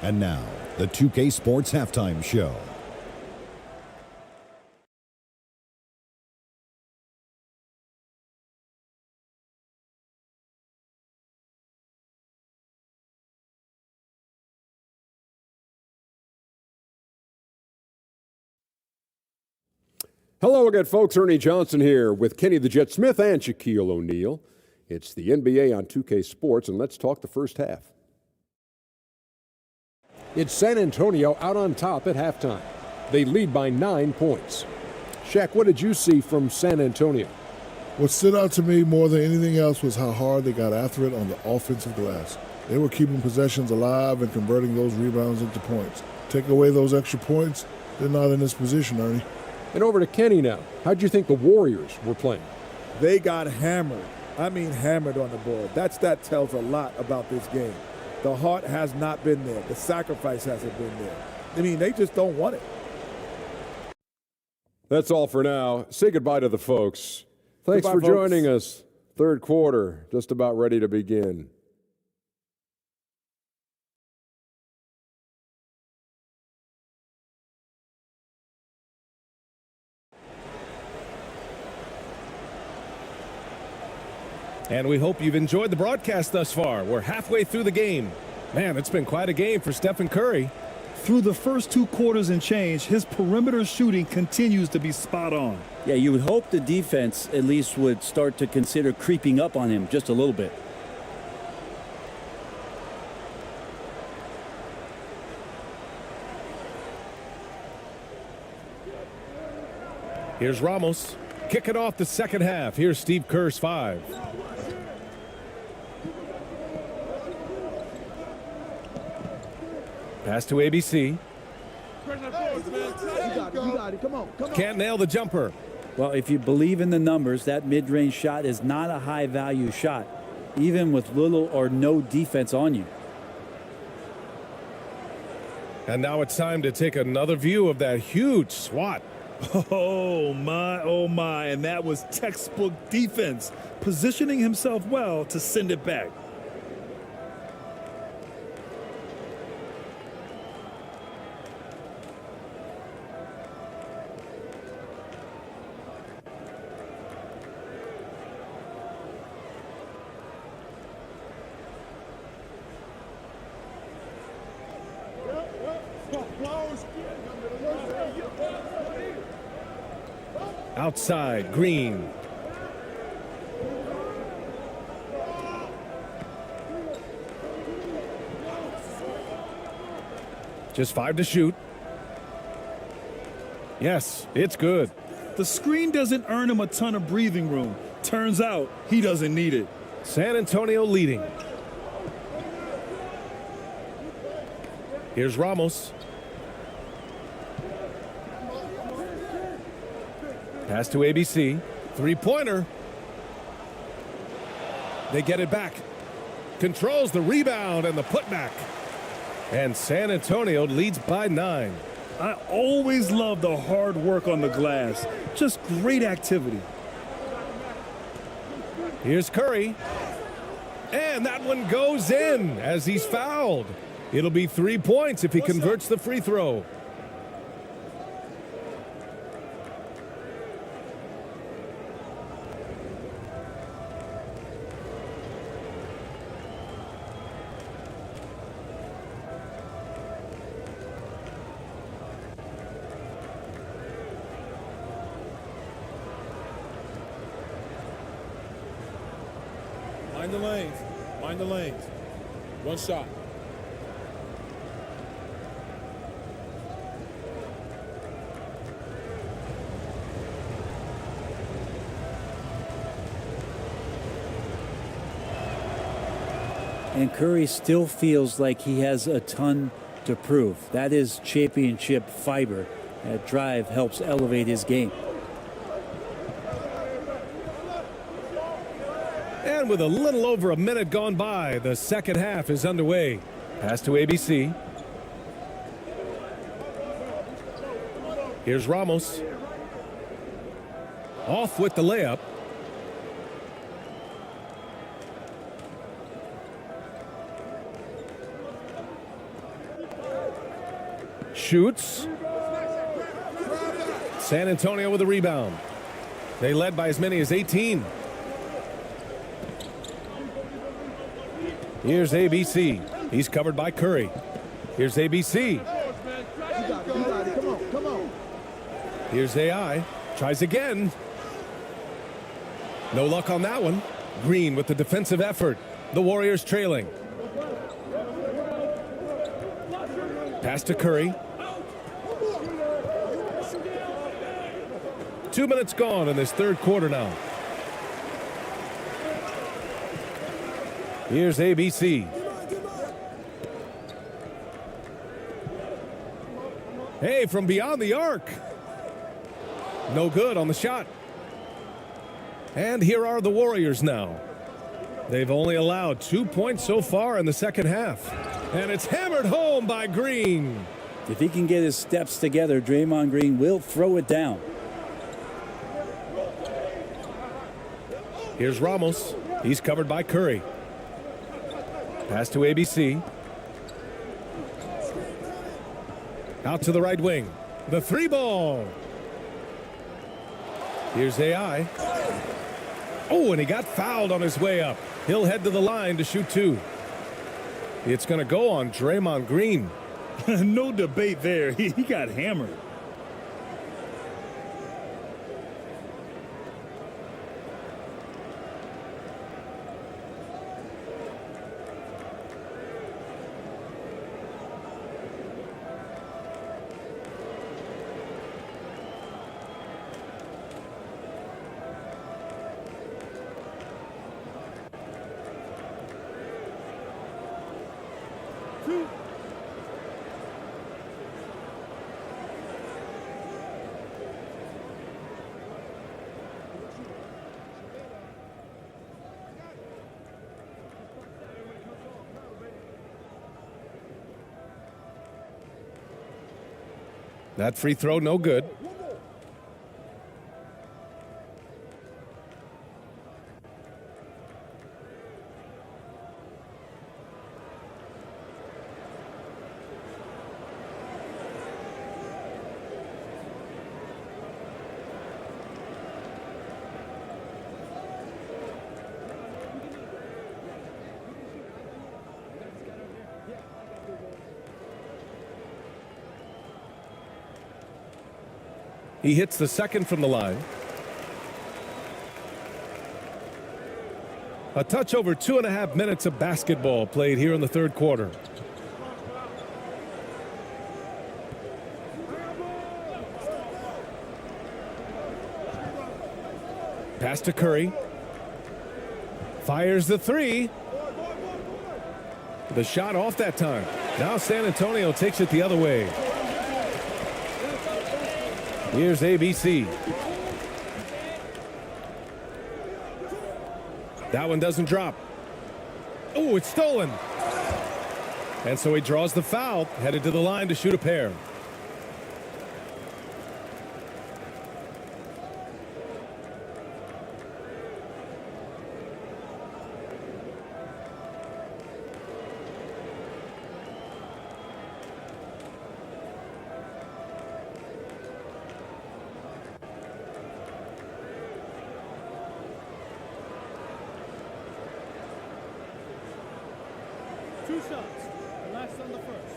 And now, the 2K Sports Halftime Show.
Hello again, folks. Ernie Johnson here with Kenny the Jet Smith and Shaquille O'Neal. It's the NBA on 2K Sports, and let's talk the first half. It's San Antonio out on top at halftime. They lead by 9 points. Shaq, what did you see from San Antonio?
What stood out to me more than anything else was how hard they got after it on the offensive glass. They were keeping possessions alive and converting those rebounds into points. Take away those extra points, they're not in this position, Ernie.
And over to Kenny now. How'd you think the Warriors were playing?
They got hammered. I mean hammered on the board. That tells a lot about this game. The heart has not been there. The sacrifice hasn't been there. I mean, they just don't want it.
That's all for now. Say goodbye to the folks. Thanks
Goodbye,
for
folks.
joining us. Third quarter, just about ready to begin.
And we hope you've enjoyed the broadcast thus far. We're halfway through the game. Man, it's been quite a game for Stephen Curry.
Through the first 2 quarters and change, his perimeter shooting continues to be spot on.
Yeah, you would hope the defense at least would start to consider creeping up on him just a little bit.
Here's Ramos. Kicking off the second half. Here's Steve Kerr's 5. Pass to ABC. Can't nail the jumper.
Well, if you believe in the numbers, that mid-range shot is not a high-value shot, even with little or no defense on you.
And now it's time to take another view of that huge swat.
Oh my, and that was textbook defense, positioning himself well to send it back.
Outside, Green. Just 5 to shoot. Yes, it's good.
The screen doesn't earn him a ton of breathing room. Turns out he doesn't need it.
San Antonio leading. Here's Ramos. Pass to ABC. Three-pointer. They get it back. Controls the rebound and the putback. And San Antonio leads by 9.
I always love the hard work on the glass. Just great activity.
Here's Curry. And that one goes in as he's fouled. It'll be 3 points if he converts the free throw.
Mind the lanes. Mind the lanes. One shot.
And Curry still feels like he has a ton to prove. That is championship fiber. That drive helps elevate his game.
And with a little over a minute gone by, the second half is underway. Pass to ABC. Here's Ramos. Off with the layup. Shoots. San Antonio with a rebound. They led by as many as 18. Here's ABC. He's covered by Curry. Here's ABC. Here's AI. Tries again. No luck on that one. Green with the defensive effort. The Warriors trailing. Pass to Curry. 2 minutes gone in this third quarter now. Here's ABC. Hey, from beyond the arc. No good on the shot. And here are the Warriors now. They've only allowed 2 points so far in the second half. And it's hammered home by Green.
If he can get his steps together, Draymond Green will throw it down.
Here's Ramos. He's covered by Curry. Pass to ABC. Out to the right wing. The three ball. Here's AI. Oh, and he got fouled on his way up. He'll head to the line to shoot two. It's going to go on Draymond Green.
No debate there. He got hammered.
That free throw, no good. He hits the second from the line. A touch over 2.5 minutes of basketball played here in the third quarter. Pass to Curry. Fires the three. The shot off that time. Now San Antonio takes it the other way. Here's ABC. That one doesn't drop. Oh, it's stolen. And so he draws the foul, headed to the line to shoot a pair.
Two shots. Last on the first.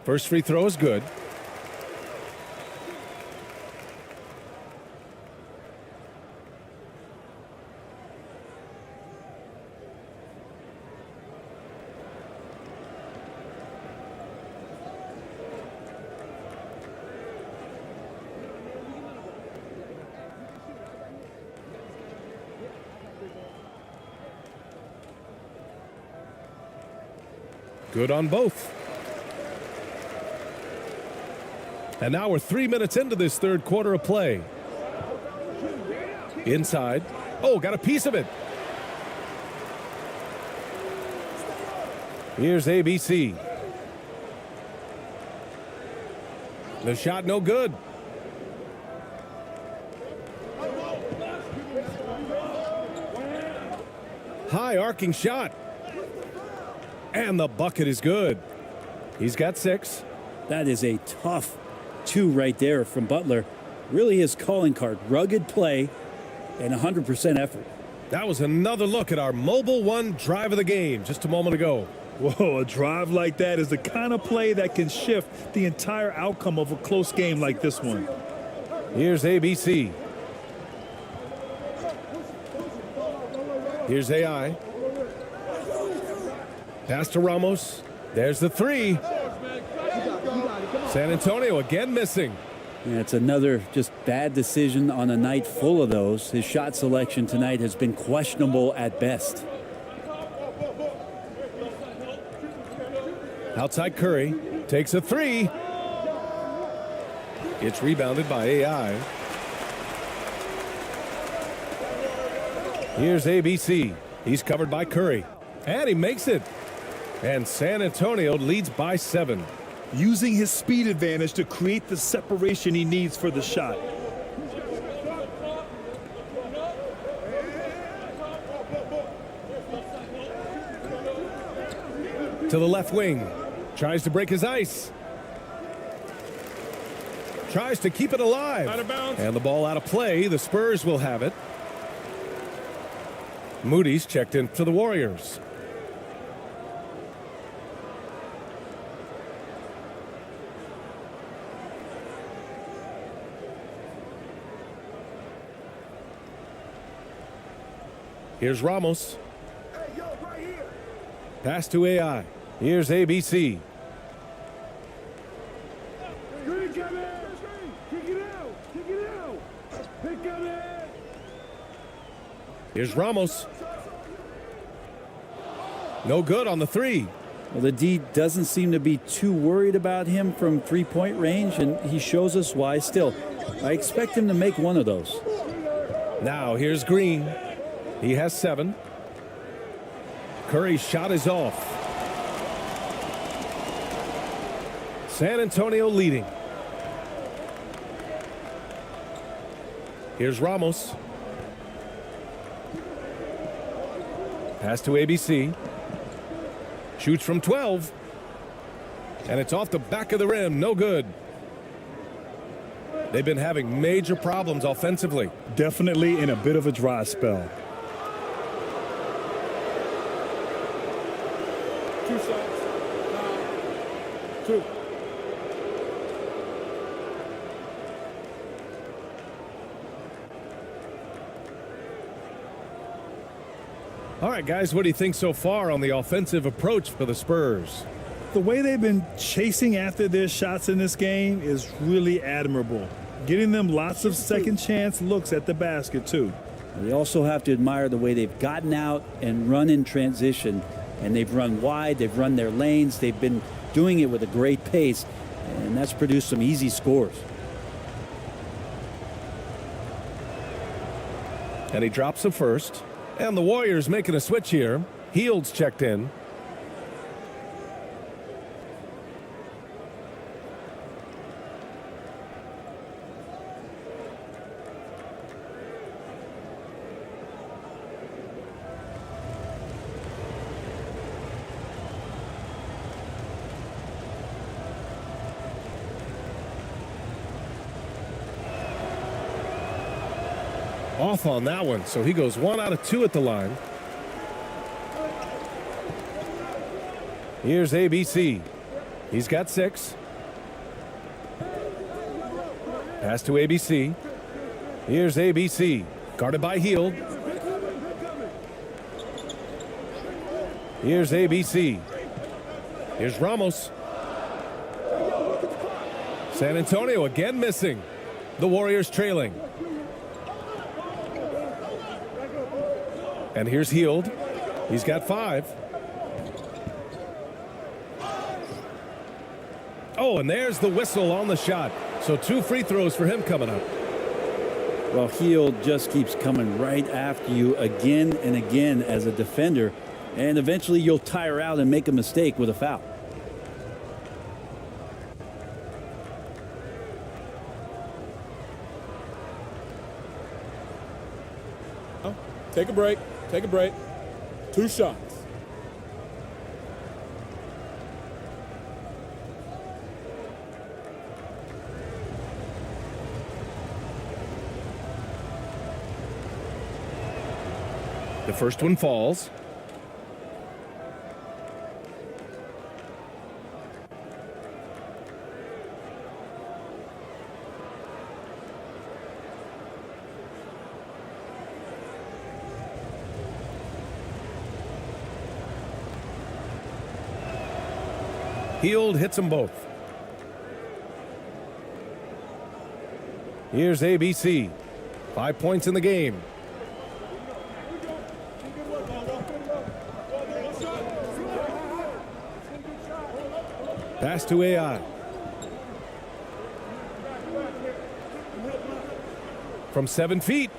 First free throw is good. Good on both. And now we're 3 minutes into this third quarter of play. Inside. Oh, got a piece of it. Here's ABC. The shot no good. High arcing shot. And the bucket is good. He's got 6.
That is a tough two right there from Butler. Really his calling card. Rugged play and 100% effort.
That was another look at our Mobile One drive of the game just a moment ago.
Whoa, a drive like that is the kind of play that can shift the entire outcome of a close game like this one.
Here's ABC. Here's AI. Pass to Ramos. There's the three. San Antonio again missing.
Yeah, it's another just bad decision on a night full of those. His shot selection tonight has been questionable at best.
Outside Curry takes a three. It's rebounded by AI. Here's ABC. He's covered by Curry. And he makes it. And San Antonio leads by 7.
Using his speed advantage to create the separation he needs for the shot.
To the left wing. Tries to break his ice. Tries to keep it alive.
Out of bounds.
And the ball out of play. The Spurs will have it. Moody's checked in for the Warriors. Here's Ramos. Pass to AI. Here's ABC. Here's Ramos. No good on the three.
Well, the D doesn't seem to be too worried about him from three-point range, and he shows us why still. I expect him to make one of those.
Now here's Green. He has 7. Curry's shot is off. San Antonio leading. Here's Ramos. Pass to ABC. Shoots from 12. And it's off the back of the rim. No good. They've been having major problems offensively.
Definitely in a bit of a dry spell.
2 shots. 2.
All right, guys, what do you think so far on the offensive approach for the Spurs?
The way they've been chasing after their shots in this game is really admirable. Getting them lots of second chance looks at the basket, too.
They also have to admire the way they've gotten out and run in transition. And they've run wide, they've run their lanes, they've been doing it with a great pace, and that's produced some easy scores.
And he drops the first. And the Warriors making a switch here. Hield's checked in. Off on that one, so he goes 1 out of 2 at the line. Here's ABC. He's got 6. Pass to ABC. Here's ABC. Guarded by Hield. Here's ABC. Here's Ramos. San Antonio again missing. The Warriors trailing. And here's Hield. He's got 5. Oh, and there's the whistle on the shot. So 2 free throws for him coming up.
Well, Hield just keeps coming right after you again and again as a defender. And eventually you'll tire out and make a mistake with a foul.
Take a break. Take a break. 2 shots.
The first one falls. Heald hits them both. Here's ABC. 5 points in the game. Pass to AI. From 7 feet.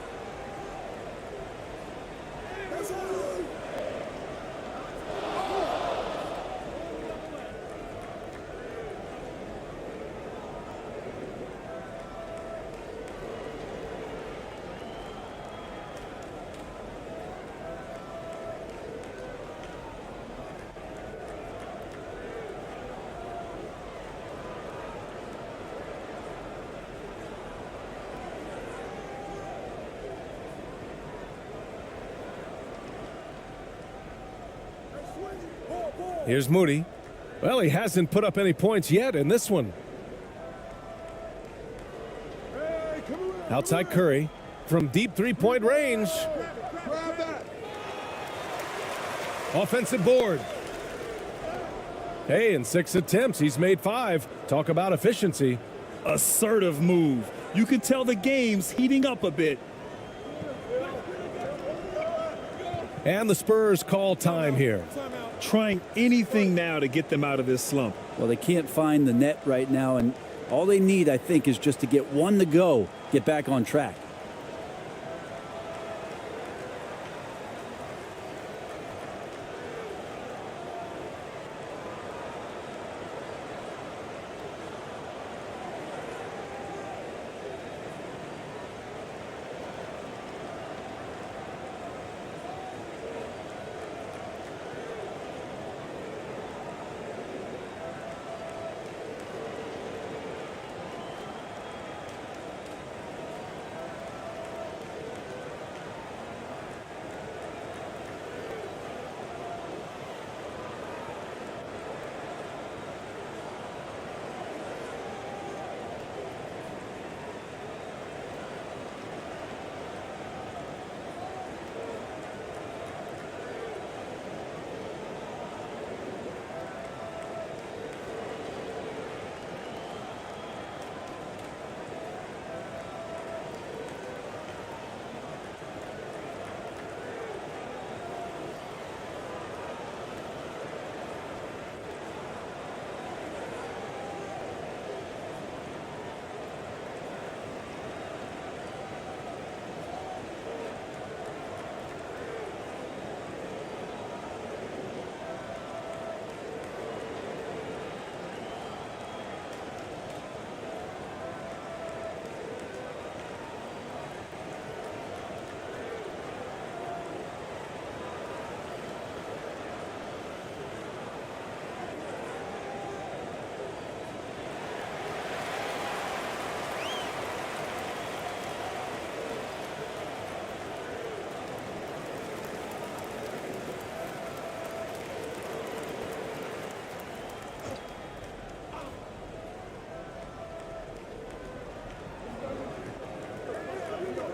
Here's Moody. Well, he hasn't put up any points yet in this one. Outside Curry from deep three-point range. Offensive board. Hey, in 6 attempts, he's made 5. Talk about efficiency.
Assertive move. You can tell the game's heating up a bit.
And the Spurs call time here.
Trying anything now to get them out of this slump.
Well, they can't find the net right now, and all they need, I think, is just to get one to go, get back on track.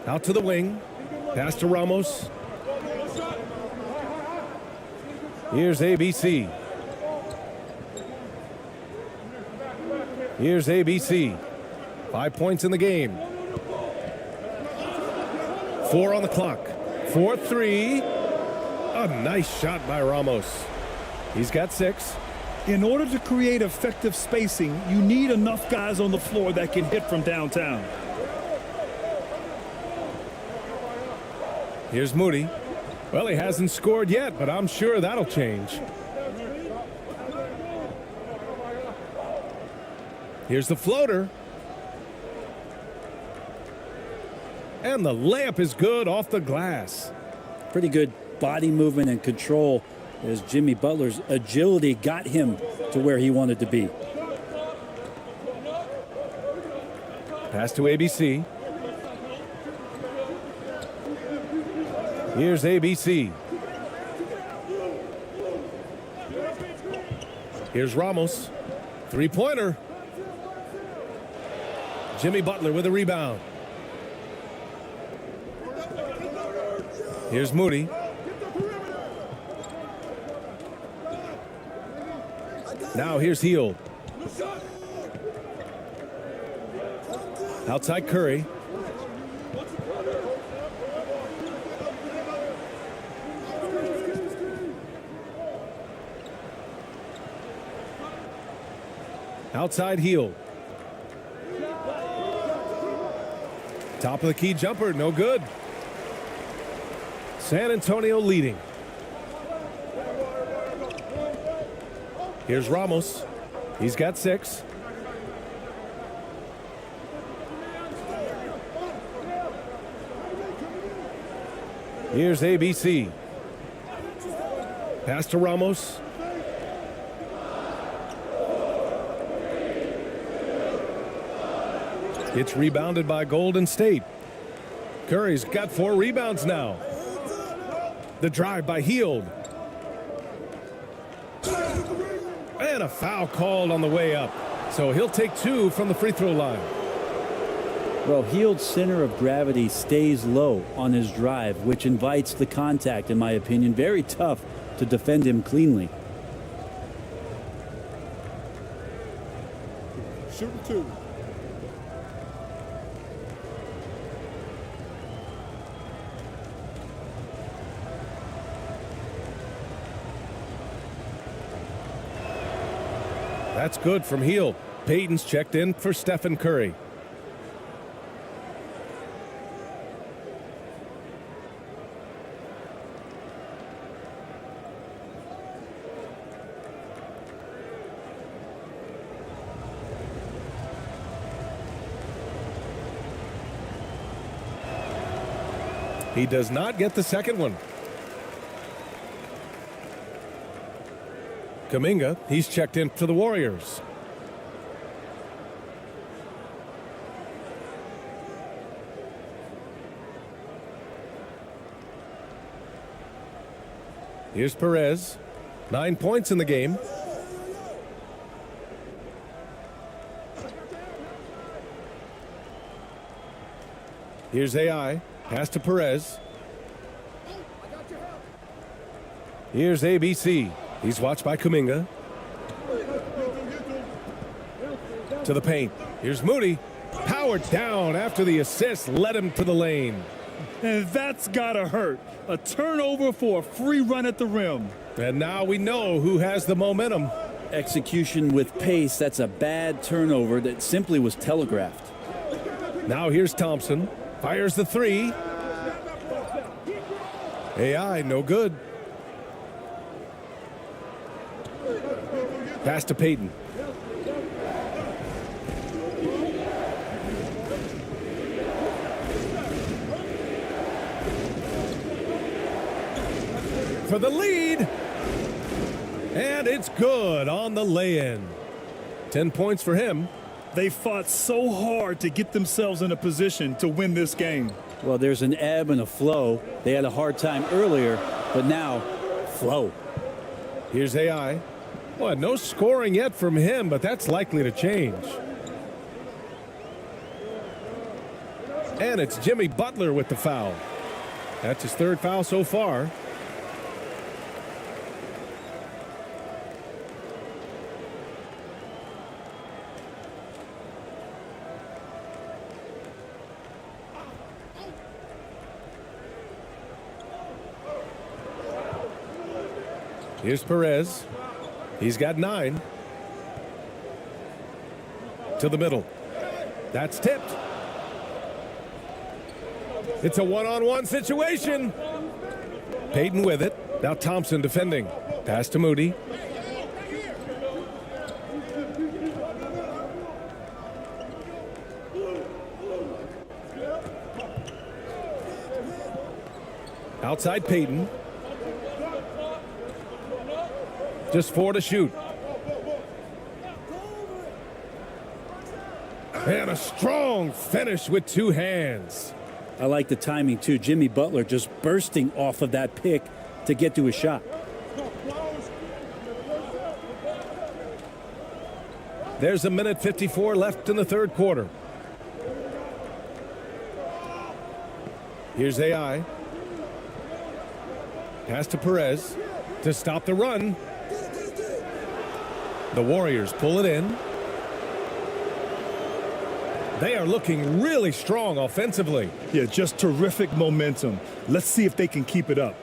Out to the wing. Pass to Ramos. Here's ABC. Here's ABC. 5 points in the game. 4 on the clock. 4-3. A nice shot by Ramos. He's got 6.
In order to create effective spacing, you need enough guys on the floor that can hit from downtown.
Here's Moody. Well, he hasn't scored yet, but I'm sure that'll change. Here's the floater. And the layup is good off the glass.
Pretty good body movement and control as Jimmy Butler's agility got him to where he wanted to be.
Pass to ABC. Here's ABC. Here's Ramos. Three-pointer. Jimmy Butler with a rebound. Here's Moody. Now here's Hield. Outside Curry. Outside Hield. Top of the key jumper, no good. San Antonio leading. Here's Ramos. He's got 6. Here's ABC. Pass to Ramos. It's rebounded by Golden State. Curry's got 4 rebounds now. The drive by Hield. And a foul called on the way up. So he'll take 2 from the free throw line.
Well, Hield's center of gravity stays low on his drive, which invites the contact, in my opinion. Very tough to defend him cleanly.
Shooting 2.
That's good from Hield. Payton's checked in for Stephen Curry. He does not get the second one. Kuminga, he's checked in for the Warriors. Here's Perez. 9 points in the game. Here's AI. Pass to Perez. Here's ABC. He's watched by Kuminga. To the paint. Here's Moody. Powered down after the assist led him to the lane.
And that's gotta hurt. A turnover for a free run at the rim.
And now we know who has the momentum.
Execution with pace. That's a bad turnover that simply was telegraphed.
Now here's Thompson. Fires the 3. AI, no good. Pass to Payton. For the lead. And it's good on the lay-in. 10 points for him.
They fought so hard to get themselves in a position to win this game.
Well, there's an ebb and a flow. They had a hard time earlier, but now, flow.
Here's AI. Well, no scoring yet from him, but that's likely to change. And it's Jimmy Butler with the foul. That's his 3rd foul so far. Here's Perez. He's got 9. To the middle. That's tipped. It's a one-on-one situation. Payton with it. Now Thompson defending. Pass to Moody. Outside Payton. Just 4 to shoot. And a strong finish with 2 hands.
I like the timing, too. Jimmy Butler just bursting off of that pick to get to a shot.
There's a minute 54 left in the third quarter. Here's AI. Pass to Perez to stop the run. The Warriors pull it in. They are looking really strong offensively.
Yeah, just terrific momentum. Let's see if they can keep it up.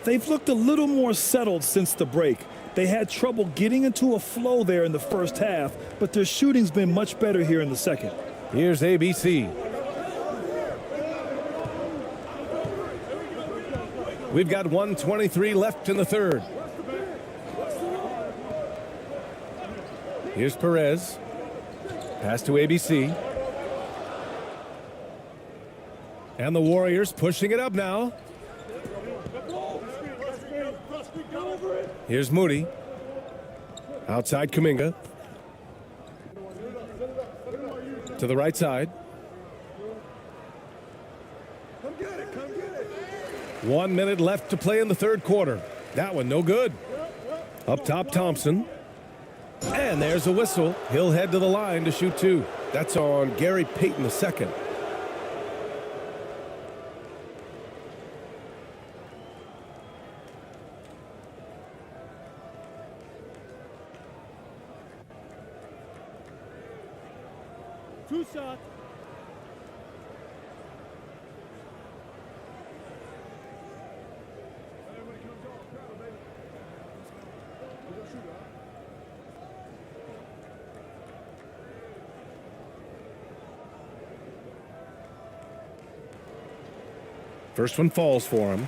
They've looked a little more settled since the break. They had trouble getting into a flow there in the first half, but their shooting's been much better here in the second.
Here's ABC. We've got 1:23 left in the third. Here's Perez. Pass to ABC. And the Warriors pushing it up now. Here's Moody. Outside Kuminga. To the right side. 1 minute left to play in the third quarter. That one no good. Up top Thompson. And there's a whistle. He'll head to the line to shoot two. That's on Gary Payton II.
Two shots.
First one falls for him.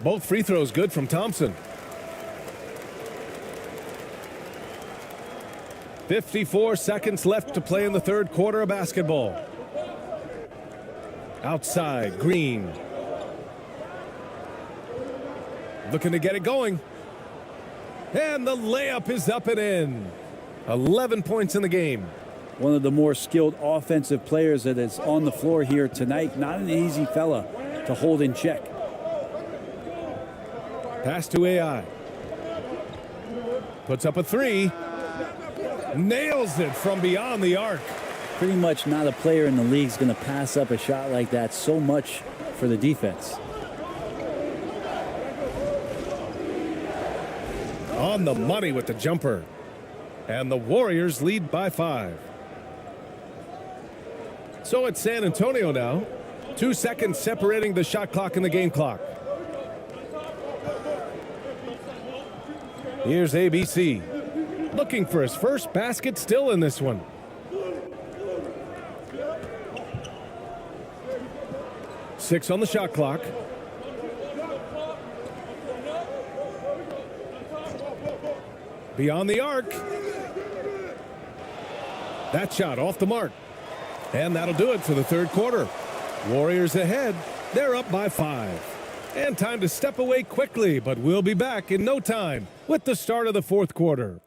Both free throws good from Thompson. 54 seconds left to play in the third quarter of basketball. Outside, Green. Looking to get it going. And the layup is up and in. 11 points in the game.
One of the more skilled offensive players that is on the floor here tonight. Not an easy fella to hold in check.
Pass to AI. Puts up a three. Nails it from beyond the arc.
Pretty much not a player in the league is going to pass up a shot like that so much for the defense.
On the money with the jumper. And the Warriors lead by 5. So it's San Antonio now. 2 seconds separating the shot clock and the game clock. Here's ABC. Looking for his first basket still in this one. Six on the shot clock. Beyond the arc. That shot off the mark. And that'll do it for the third quarter. Warriors ahead. They're up by 5. And time to step away quickly, but we'll be back in no time with the start of the fourth quarter.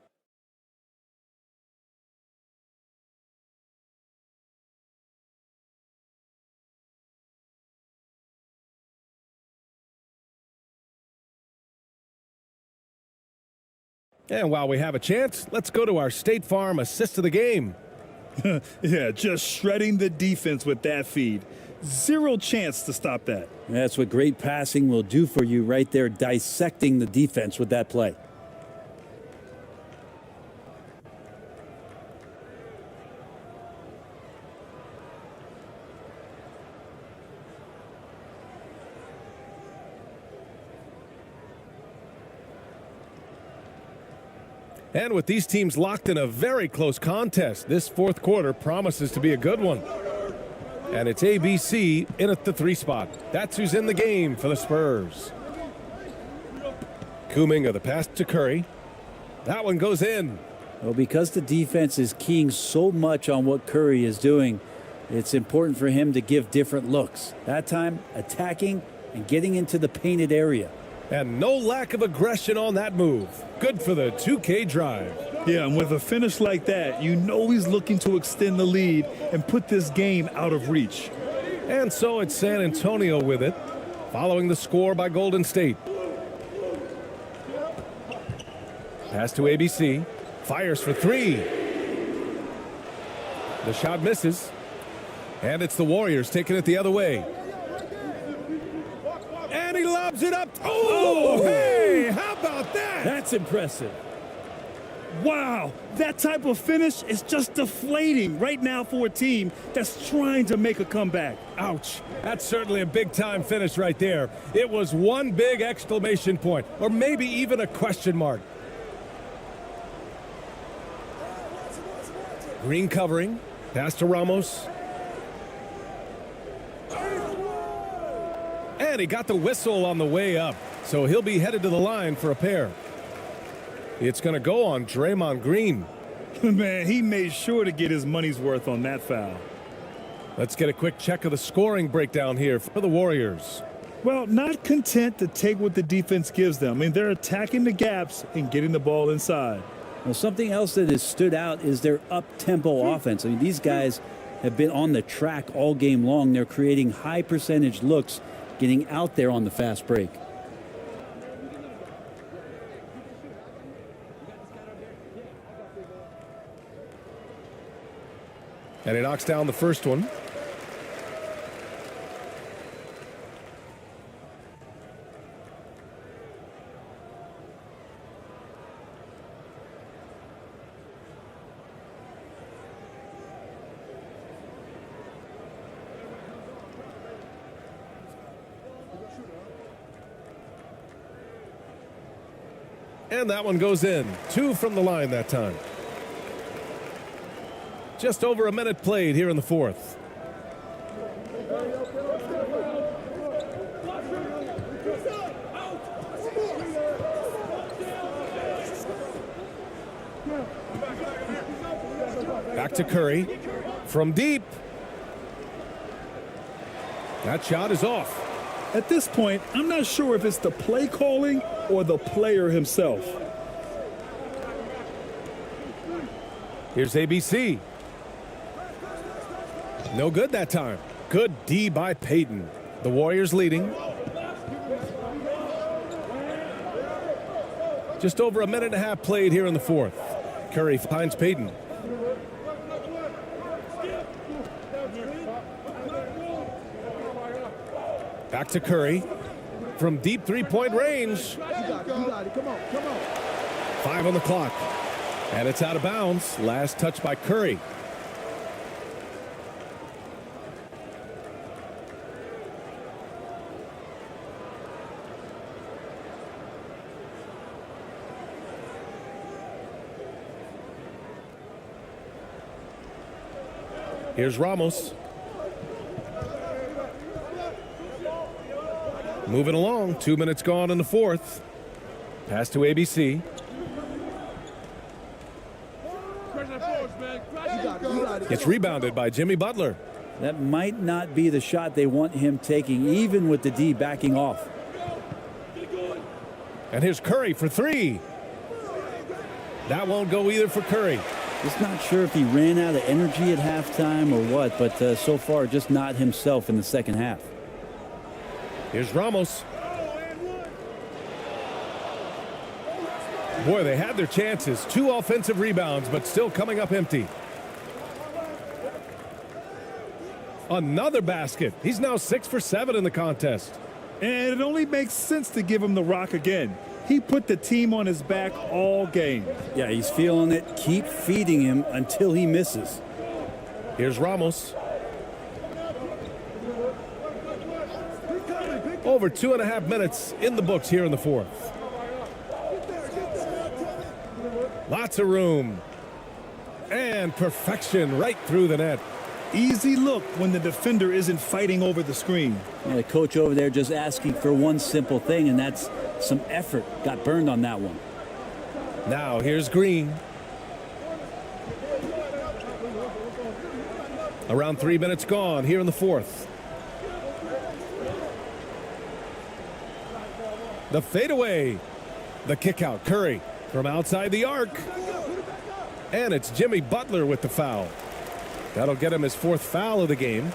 And while we have a chance, let's go to our State Farm assist of the game.
Yeah, just shredding the defense with that feed. Zero chance to stop that.
That's what great passing will do for you right there, dissecting the defense with that play.
And with these teams locked in a very close contest, this fourth quarter promises to be a good one. And it's ABC in at the 3 spot. That's who's in the game for the Spurs. Kuminga the pass to Curry. That one goes in.
Well, because the defense is keying so much on what Curry is doing, it's important for him to give different looks. That time, attacking and getting into the painted area.
And no lack of aggression on that move. Good for the 2K drive.
Yeah, and with a finish like that, you know he's looking to extend the lead and put this game out of reach.
And so it's San Antonio with it, following the score by Golden State. Pass to ABC. Fires for three. The shot misses. And it's the Warriors taking it the other way. And he lobs it up. Oh, hey, how about that?
That's impressive.
Wow, that type of finish is just deflating right now for a team that's trying to make a comeback.
Ouch. That's certainly a big-time finish right there. It was one big exclamation point, or maybe even a question mark. Green covering. Pass to Ramos. And he got the whistle on the way up, so he'll be headed to the line for a pair. It's going to go on Draymond Green.
Man, he made sure to get his money's worth on that foul.
Let's get a quick check of the scoring breakdown here for the Warriors.
Well, not content to take what the defense gives them. I mean, they're attacking the gaps and getting the ball inside.
Well, something else that has stood out is their up-tempo offense. I mean, these guys have been on the track all game long. They're creating high percentage looks, getting out there on the fast break.
And he knocks down the first one. And that one goes in. 2 from the line that time. Just over a minute played here in the fourth. Back to Curry. From deep. That shot is off.
At this point, I'm not sure if it's the play calling or the player himself.
Here's ABC. No good that time. Good D by Payton. The Warriors leading. Just over a minute and a half played here in the fourth. Curry finds Payton. Back to Curry. From deep three-point range. 5 on the clock. And it's out of bounds. Last touch by Curry. Here's Ramos. Moving along. 2 minutes gone in the fourth. Pass to ABC. It's rebounded by Jimmy Butler.
That might not be the shot they want him taking, even with the D backing off.
And here's Curry for 3. That won't go either for Curry.
Just not sure if he ran out of energy at halftime or what, but so far just not himself in the second half.
Here's Ramos. Boy, they had their chances. 2 offensive rebounds, but still coming up empty. Another basket. He's now 6 for 7 in the contest.
And it only makes sense to give him the rock again. He put the team on his back all game.
Yeah, he's feeling it. Keep feeding him until he misses.
Here's Ramos. Over 2.5 minutes in the books here in the fourth. Lots of room. And perfection right through the net.
Easy look when the defender isn't fighting over the screen.
Yeah, the coach over there just asking for one simple thing, and that's some effort. Got burned on that one.
Now here's Green. Around 3 minutes gone here in the fourth. The fadeaway. The kick out. Curry from outside the arc. And it's Jimmy Butler with the foul. That'll get him his fourth foul of the game.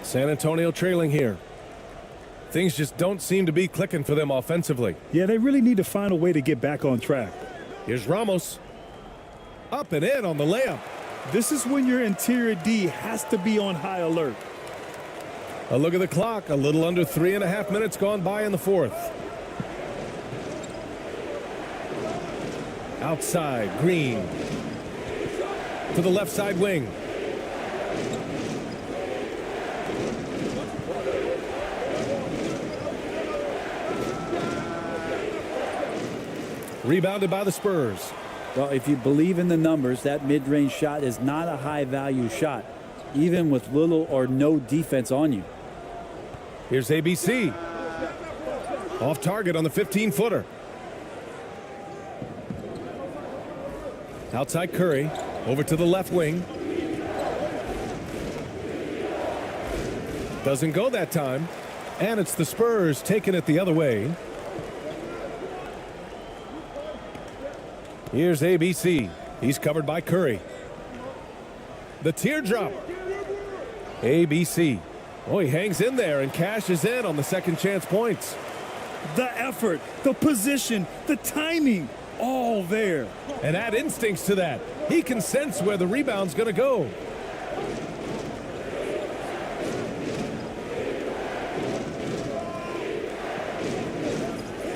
San Antonio trailing here. Things just don't seem to be clicking for them offensively.
Yeah, they really need to find a way to get back on track.
Here's Ramos. Up and in on the layup.
This is when your interior D has to be on high alert.
A look at the clock. A little under 3.5 minutes gone by in the fourth. Outside, Green. To the left side wing. Rebounded by the Spurs.
Well, if you believe in the numbers, that mid-range shot is not a high-value shot, even with little or no defense on you.
Here's ABC. Off target on the 15-footer. Outside Curry. Over to the left wing. Doesn't go that time. And it's the Spurs taking it the other way. Here's ABC. He's covered by Curry. The teardrop. ABC. Oh, he hangs in there and cashes in on the second chance points.
The effort, the position, the timing, all there.
And add instincts to that. He can sense where the rebound's going to go.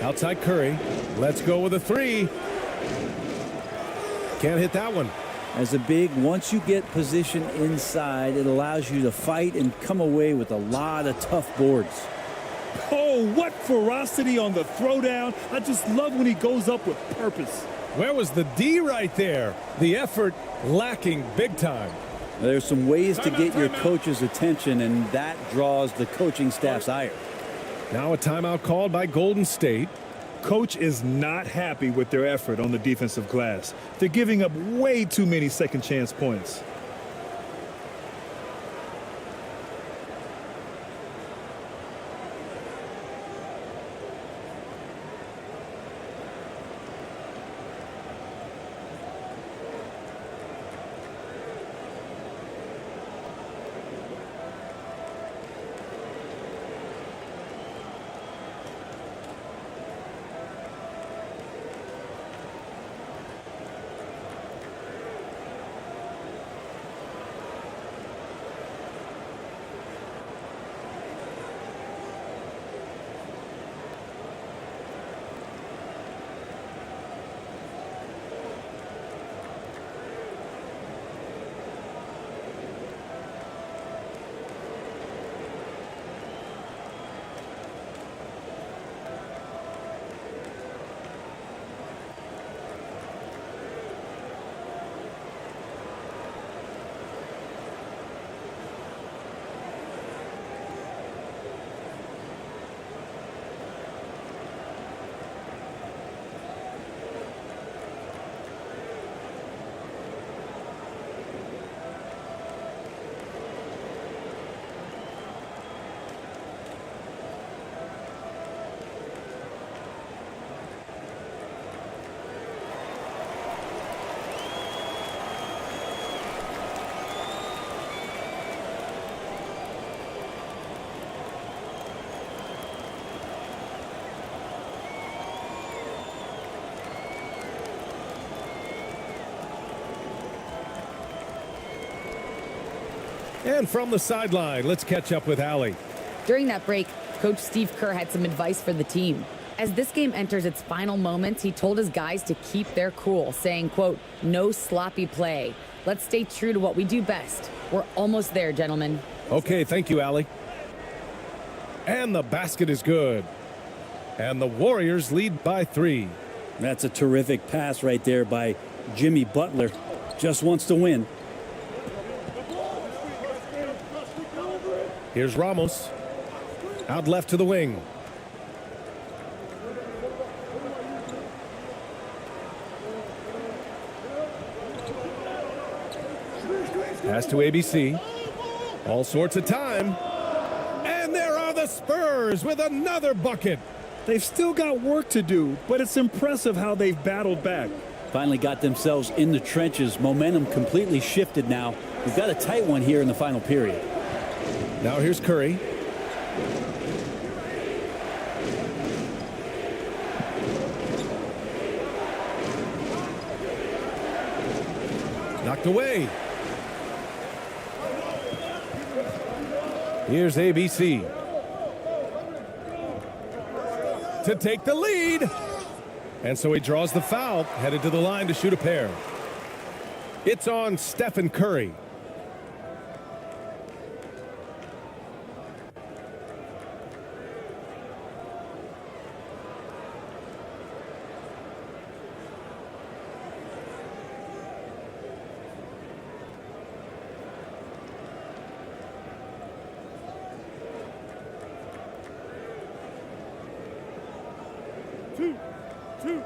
Outside Curry. Let's go with a three. Can't hit that one.
As a big, once you get position inside, it allows you to fight and come away with a lot of tough boards.
Oh, what ferocity on the throwdown. I just love when he goes up with purpose.
Where was the D right there? The effort lacking big time.
There's some ways to get your coach's attention, and that draws the coaching staff's ire.
Now a timeout called by Golden State.
Coach is not happy with their effort on the defensive glass. They're giving up way too many second chance points.
And from the sideline, let's catch up with Allie.
During that break, Coach Steve Kerr had some advice for the team. As this game enters its final moments, he told his guys to keep their cool, saying, quote, "No sloppy play. Let's stay true to what we do best. We're almost there, gentlemen."
Okay, thank you, Allie. And the basket is good. And the Warriors lead by 3.
That's a terrific pass right there by Jimmy Butler. Just wants to win.
Here's Ramos. Out left to the wing. Pass to ABC. All sorts of time. And there are the Spurs with another bucket.
They've still got work to do, but it's impressive how they've battled back.
Finally got themselves in the trenches. Momentum completely shifted now. We've got a tight one here in the final period.
Now here's Curry. Knocked away. Here's ABC to take the lead. And so he draws the foul, headed to the line to shoot a pair. It's on Stephen Curry.
Two.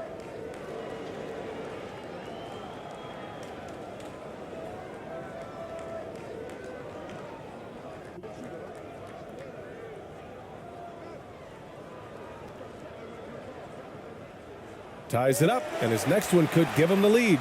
Ties it up, and his next one could give him the lead.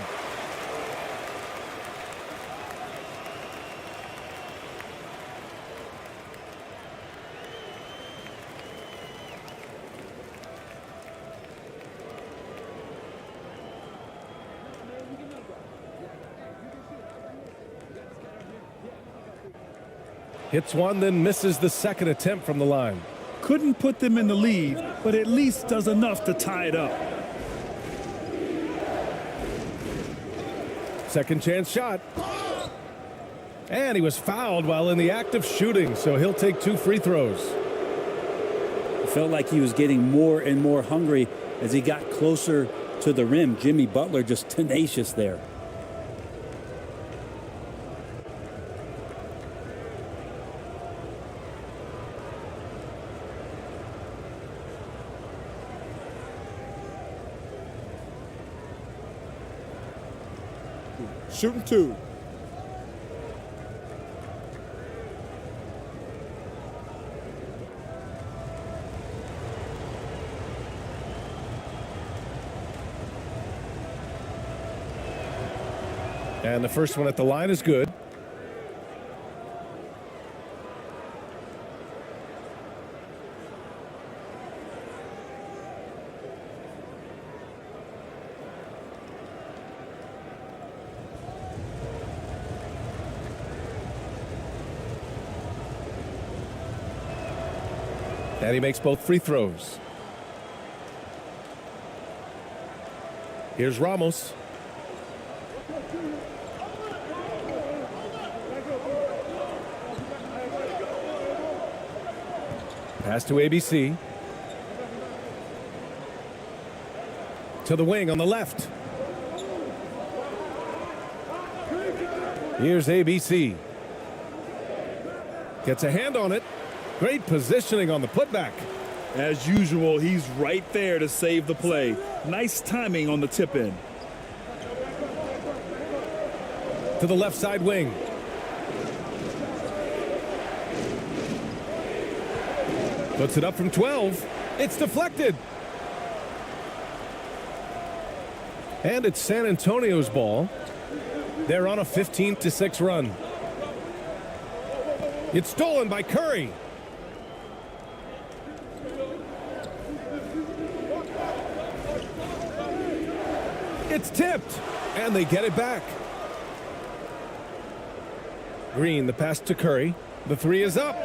Hits one, then misses the second attempt from the line.
Couldn't put them in the lead, but at least does enough to tie it up.
Second chance shot. And he was fouled while in the act of shooting, so he'll take 2 free throws.
It felt like he was getting more and more hungry as he got closer to the rim. Jimmy Butler just tenacious there.
Shooting 2.
And the first one at the line is good. And he makes both free throws. Here's Ramos. Pass to ABC. To the wing on the left. Here's ABC. Gets a hand on it. Great positioning on the putback.
As usual, he's right there to save the play. Nice timing on the tip in.
To the left side wing. Puts it up from 12. It's deflected. And it's San Antonio's ball. They're on a 15-6 run. It's stolen by Curry. It's tipped, and they get it back. Green, the pass to Curry. The three is up.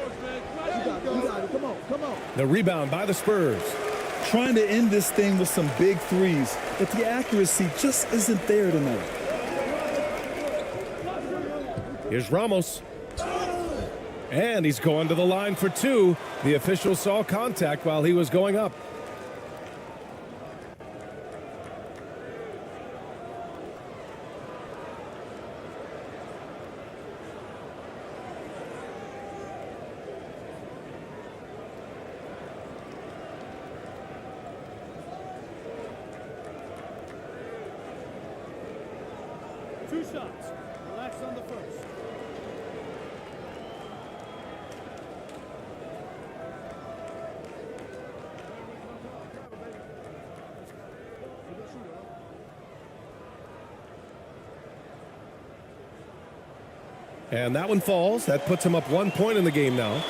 Come on.
The rebound by the Spurs.
Trying to end this thing with some big threes, but the accuracy just isn't there tonight.
Here's Ramos. And he's going to the line for 2. The official saw contact while he was going up.
shots. Relax on the first.
And that one falls. That puts him up 1 point in the game now.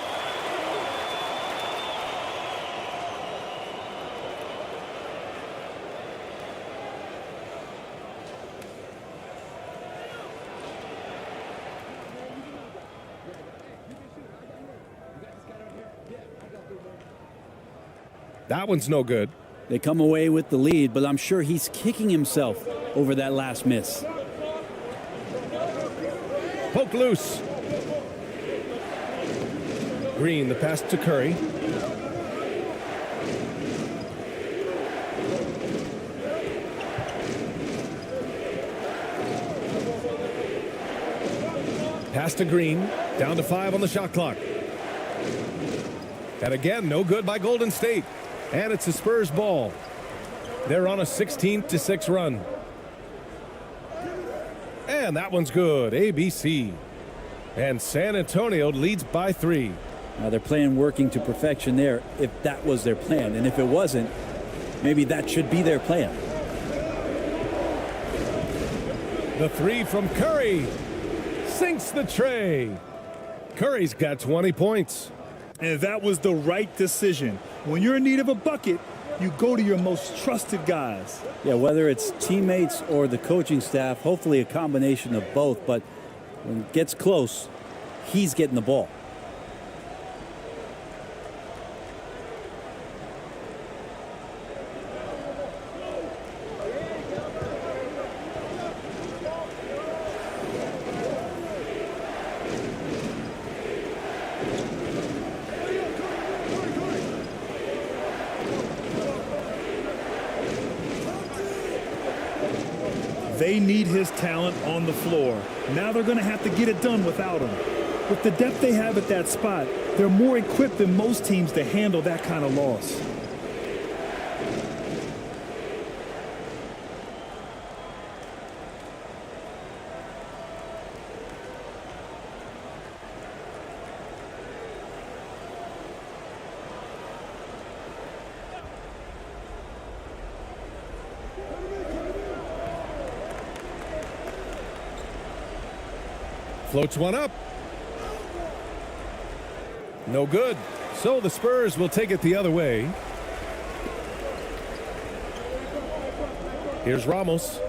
That one's no good.
They come away with the lead, but I'm sure he's kicking himself over that last miss.
Poke loose. Green, the pass to Curry. Pass to Green. Down to 5 on the shot clock. And again, no good by Golden State. And it's the Spurs ball. They're on a 16-6 run. And that one's good. ABC. And San Antonio leads by 3.
Now they're playing working to perfection there if that was their plan. And if it wasn't, maybe that should be their plan.
The 3 from Curry. Sinks the tray. Curry's got 20 points.
And that was the right decision. When you're in need of a bucket, you go to your most trusted guys.
Yeah, whether it's teammates or the coaching staff, hopefully a combination of both. But when it gets close, he's getting the ball.
They need his talent on the floor. Now they're going to have to get it done without him. With the depth they have at that spot, they're more equipped than most teams to handle that kind of loss.
Floats one up. No good. So the Spurs will take it the other way. Here's Ramos.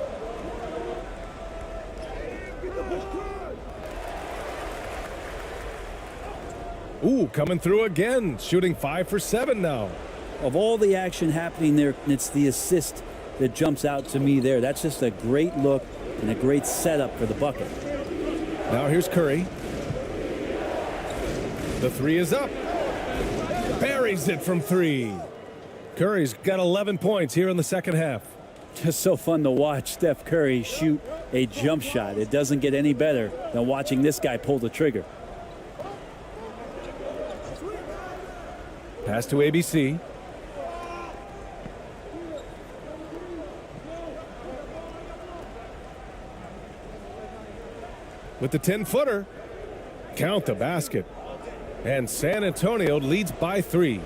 Ooh, coming through again. Shooting 5 for 7 now.
Of all the action happening there, it's the assist that jumps out to me there. That's just a great look and a great setup for the bucket.
Now here's Curry. The 3 is up. Buries it from 3. Curry's got 11 points here in the second half.
Just so fun to watch Steph Curry shoot a jump shot. It doesn't get any better than watching this guy pull the trigger.
Pass to ABC. With the 10-footer, count the basket. And San Antonio leads by 3.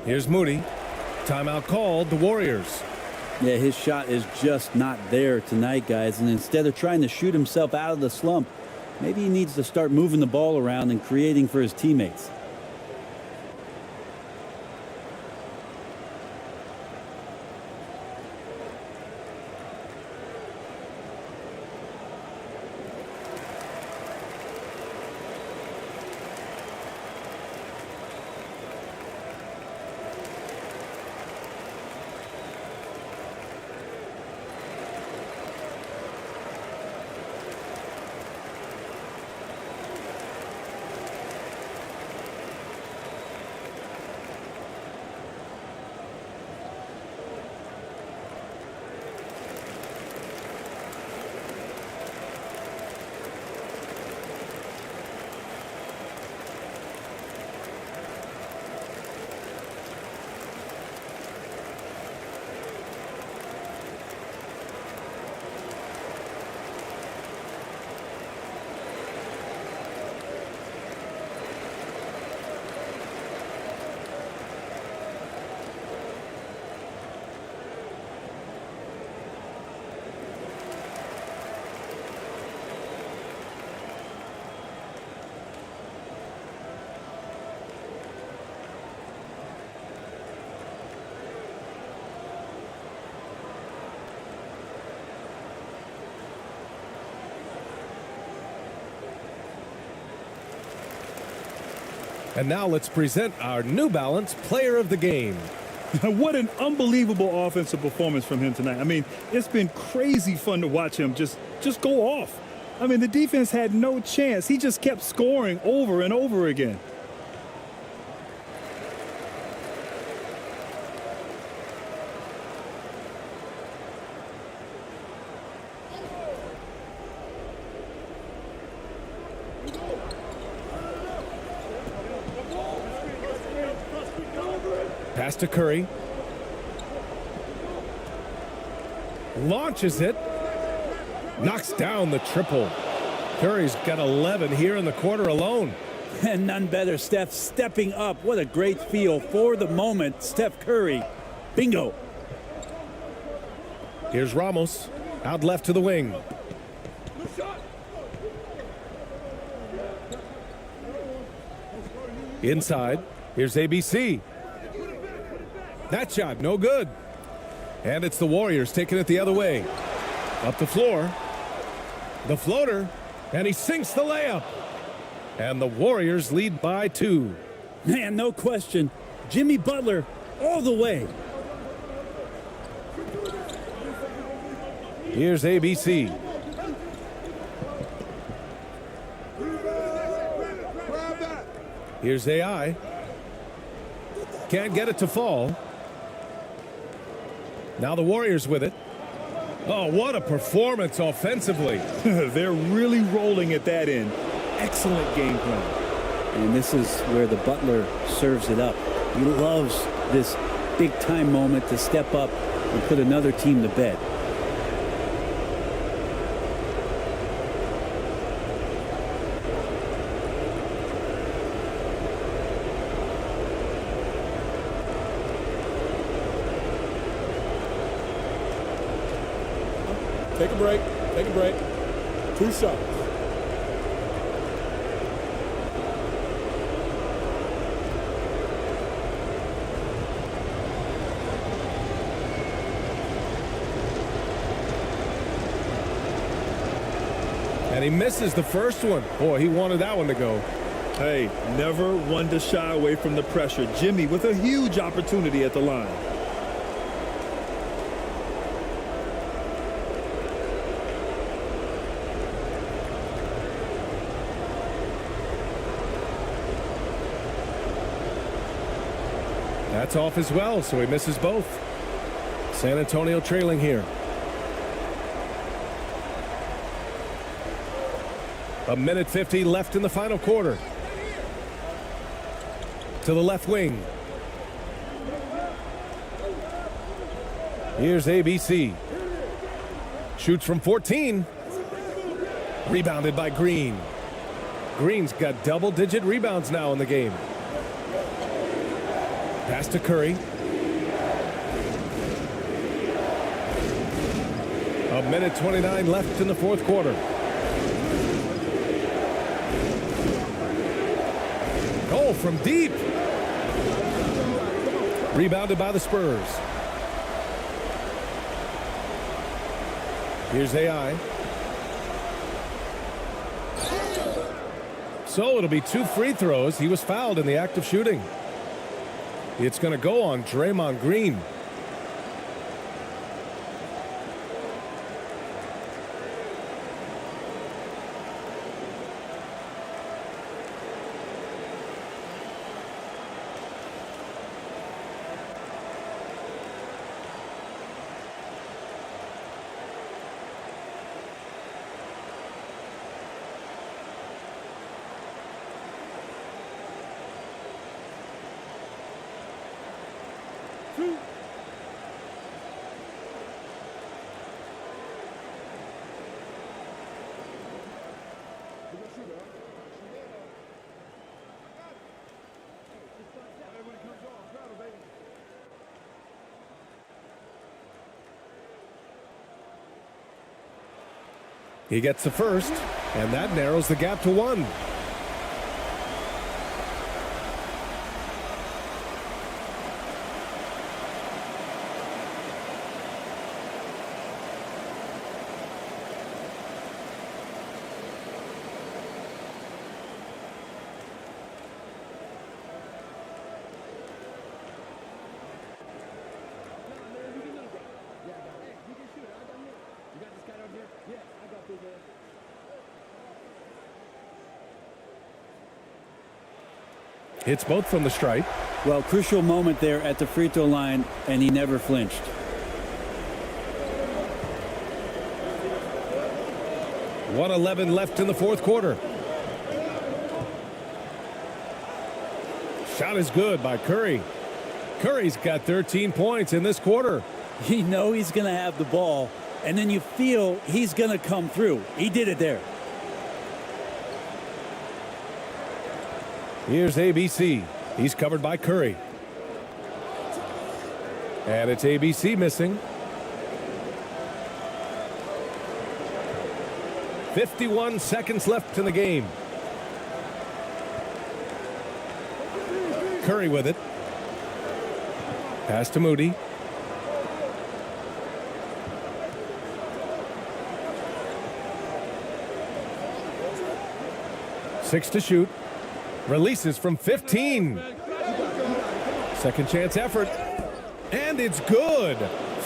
Here's Moody. Timeout called, the Warriors.
Yeah, his shot is just not there tonight, guys. And instead of trying to shoot himself out of the slump, maybe he needs to start moving the ball around and creating for his teammates.
And now let's present our New Balance Player of the Game.
What an unbelievable offensive performance from him tonight. I mean, it's been crazy fun to watch him just go off. I mean, the defense had no chance. He just kept scoring over and over again.
Pass to Curry. Launches it. Knocks down the triple. Curry's got 11 here in the quarter alone.
And none better, Steph stepping up. What a great feel for the moment. Steph Curry. Bingo.
Here's Ramos. Out left to the wing. Inside. Here's ABC. That shot, no good. And it's the Warriors taking it the other way. Up the floor. The floater. And he sinks the layup. And the Warriors lead by 2.
Man, no question. Jimmy Butler all the way.
Here's ABC. Here's AI. Can't get it to fall. Now the Warriors with it. Oh, what a performance offensively.
They're really rolling at that end. Excellent game plan.
And this is where the Butler serves it up. He loves this big-time moment to step up and put another team to bed.
Take a break. Take a break. 2 shots.
And he misses the first one. Boy, he wanted that one to go.
Hey, never one to shy away from the pressure. Jimmy with a huge opportunity at the line.
That's off as well, so he misses both. San Antonio trailing here. A minute 50 left in the final quarter. To the left wing. Here's ABC. Shoots from 14. Rebounded by Green. Green's got double-digit rebounds now in the game. Pass to Curry. A minute 29 left in the fourth quarter. Oh, from deep. Rebounded by the Spurs. Here's AI. So it'll be 2 free throws. He was fouled in the act of shooting. It's going to go on Draymond Green. He gets the first, and that narrows the gap to 1. Hits both from the stripe.
Well, crucial moment there at the free throw line, and he never flinched.
.111 left in the fourth quarter. Shot is good by Curry. Curry's got 13 points in this quarter.
You know he's going to have the ball, and then you feel he's going to come through. He did it there.
Here's ABC. He's covered by Curry. And it's ABC missing. 51 seconds left in the game. Curry with it. Pass to Moody. Six to shoot. Releases from 15. Second chance effort. And it's good.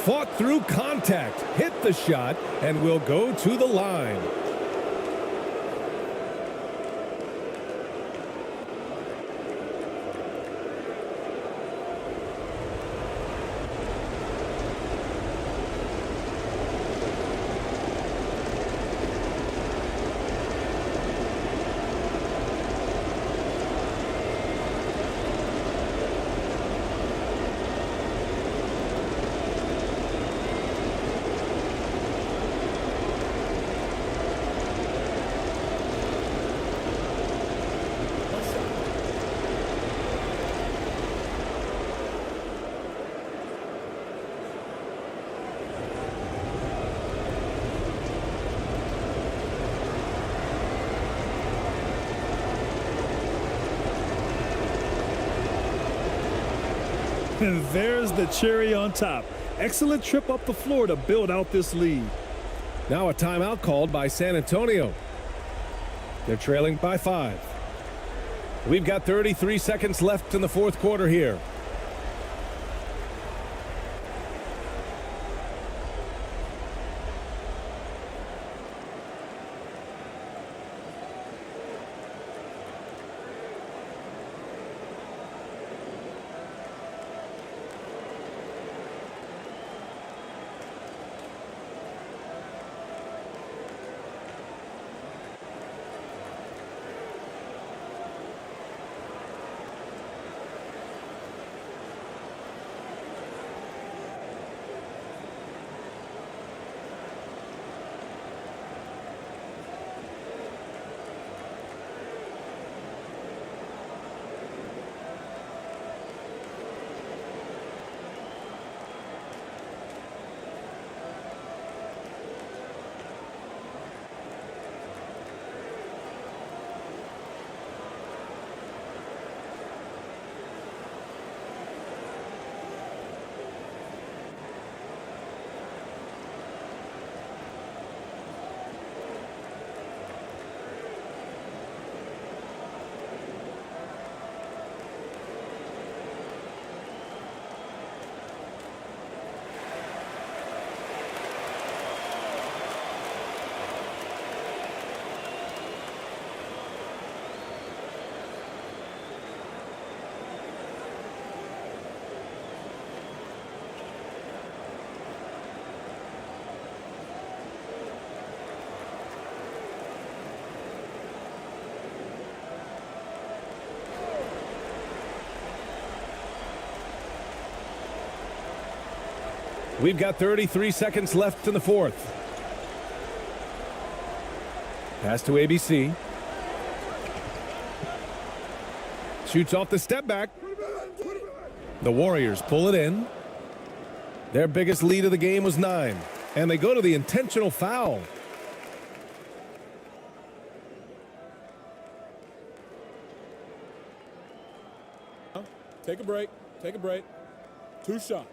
Fought through contact. Hit the shot and will go to the line.
And there's the cherry on top. Excellent trip up the floor to build out this lead.
Now a timeout called by San Antonio. They're trailing by 5. We've got 33 seconds left in the fourth quarter here. We've got 33 seconds left in the fourth. Pass to ABC. Shoots off the step back. The Warriors pull it in. Their biggest lead of the game was 9. And they go to the intentional foul.
Take a break. Take a break. 2 shots.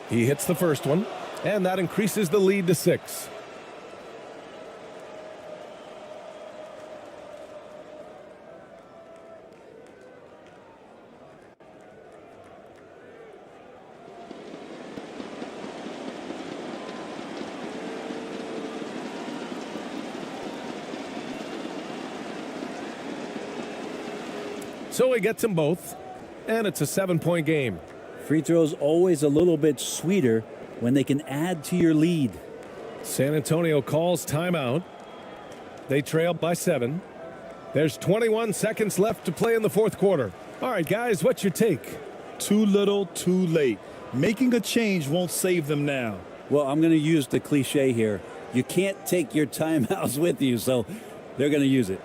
He hits the first one, and that increases the lead to 6. So he gets them both, and it's a 7-point game.
Free throws always a little bit sweeter when they can add to your lead.
San Antonio calls timeout. They trail by 7. There's 21 seconds left to play in the fourth quarter. All right, guys, what's your take?
Too little, too late. Making a change won't save them now.
Well, I'm going to use the cliche here. You can't take your timeouts with you, so they're going to use it.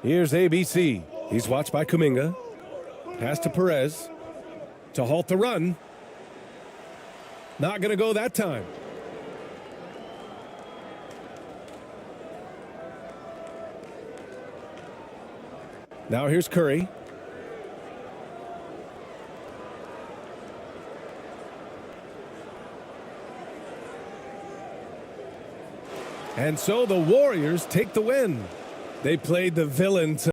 Here's ABC. He's watched by Kuminga. Pass to Perez to halt the run. Not going to go that time. Now here's Curry. And so the Warriors take the win. They played the villain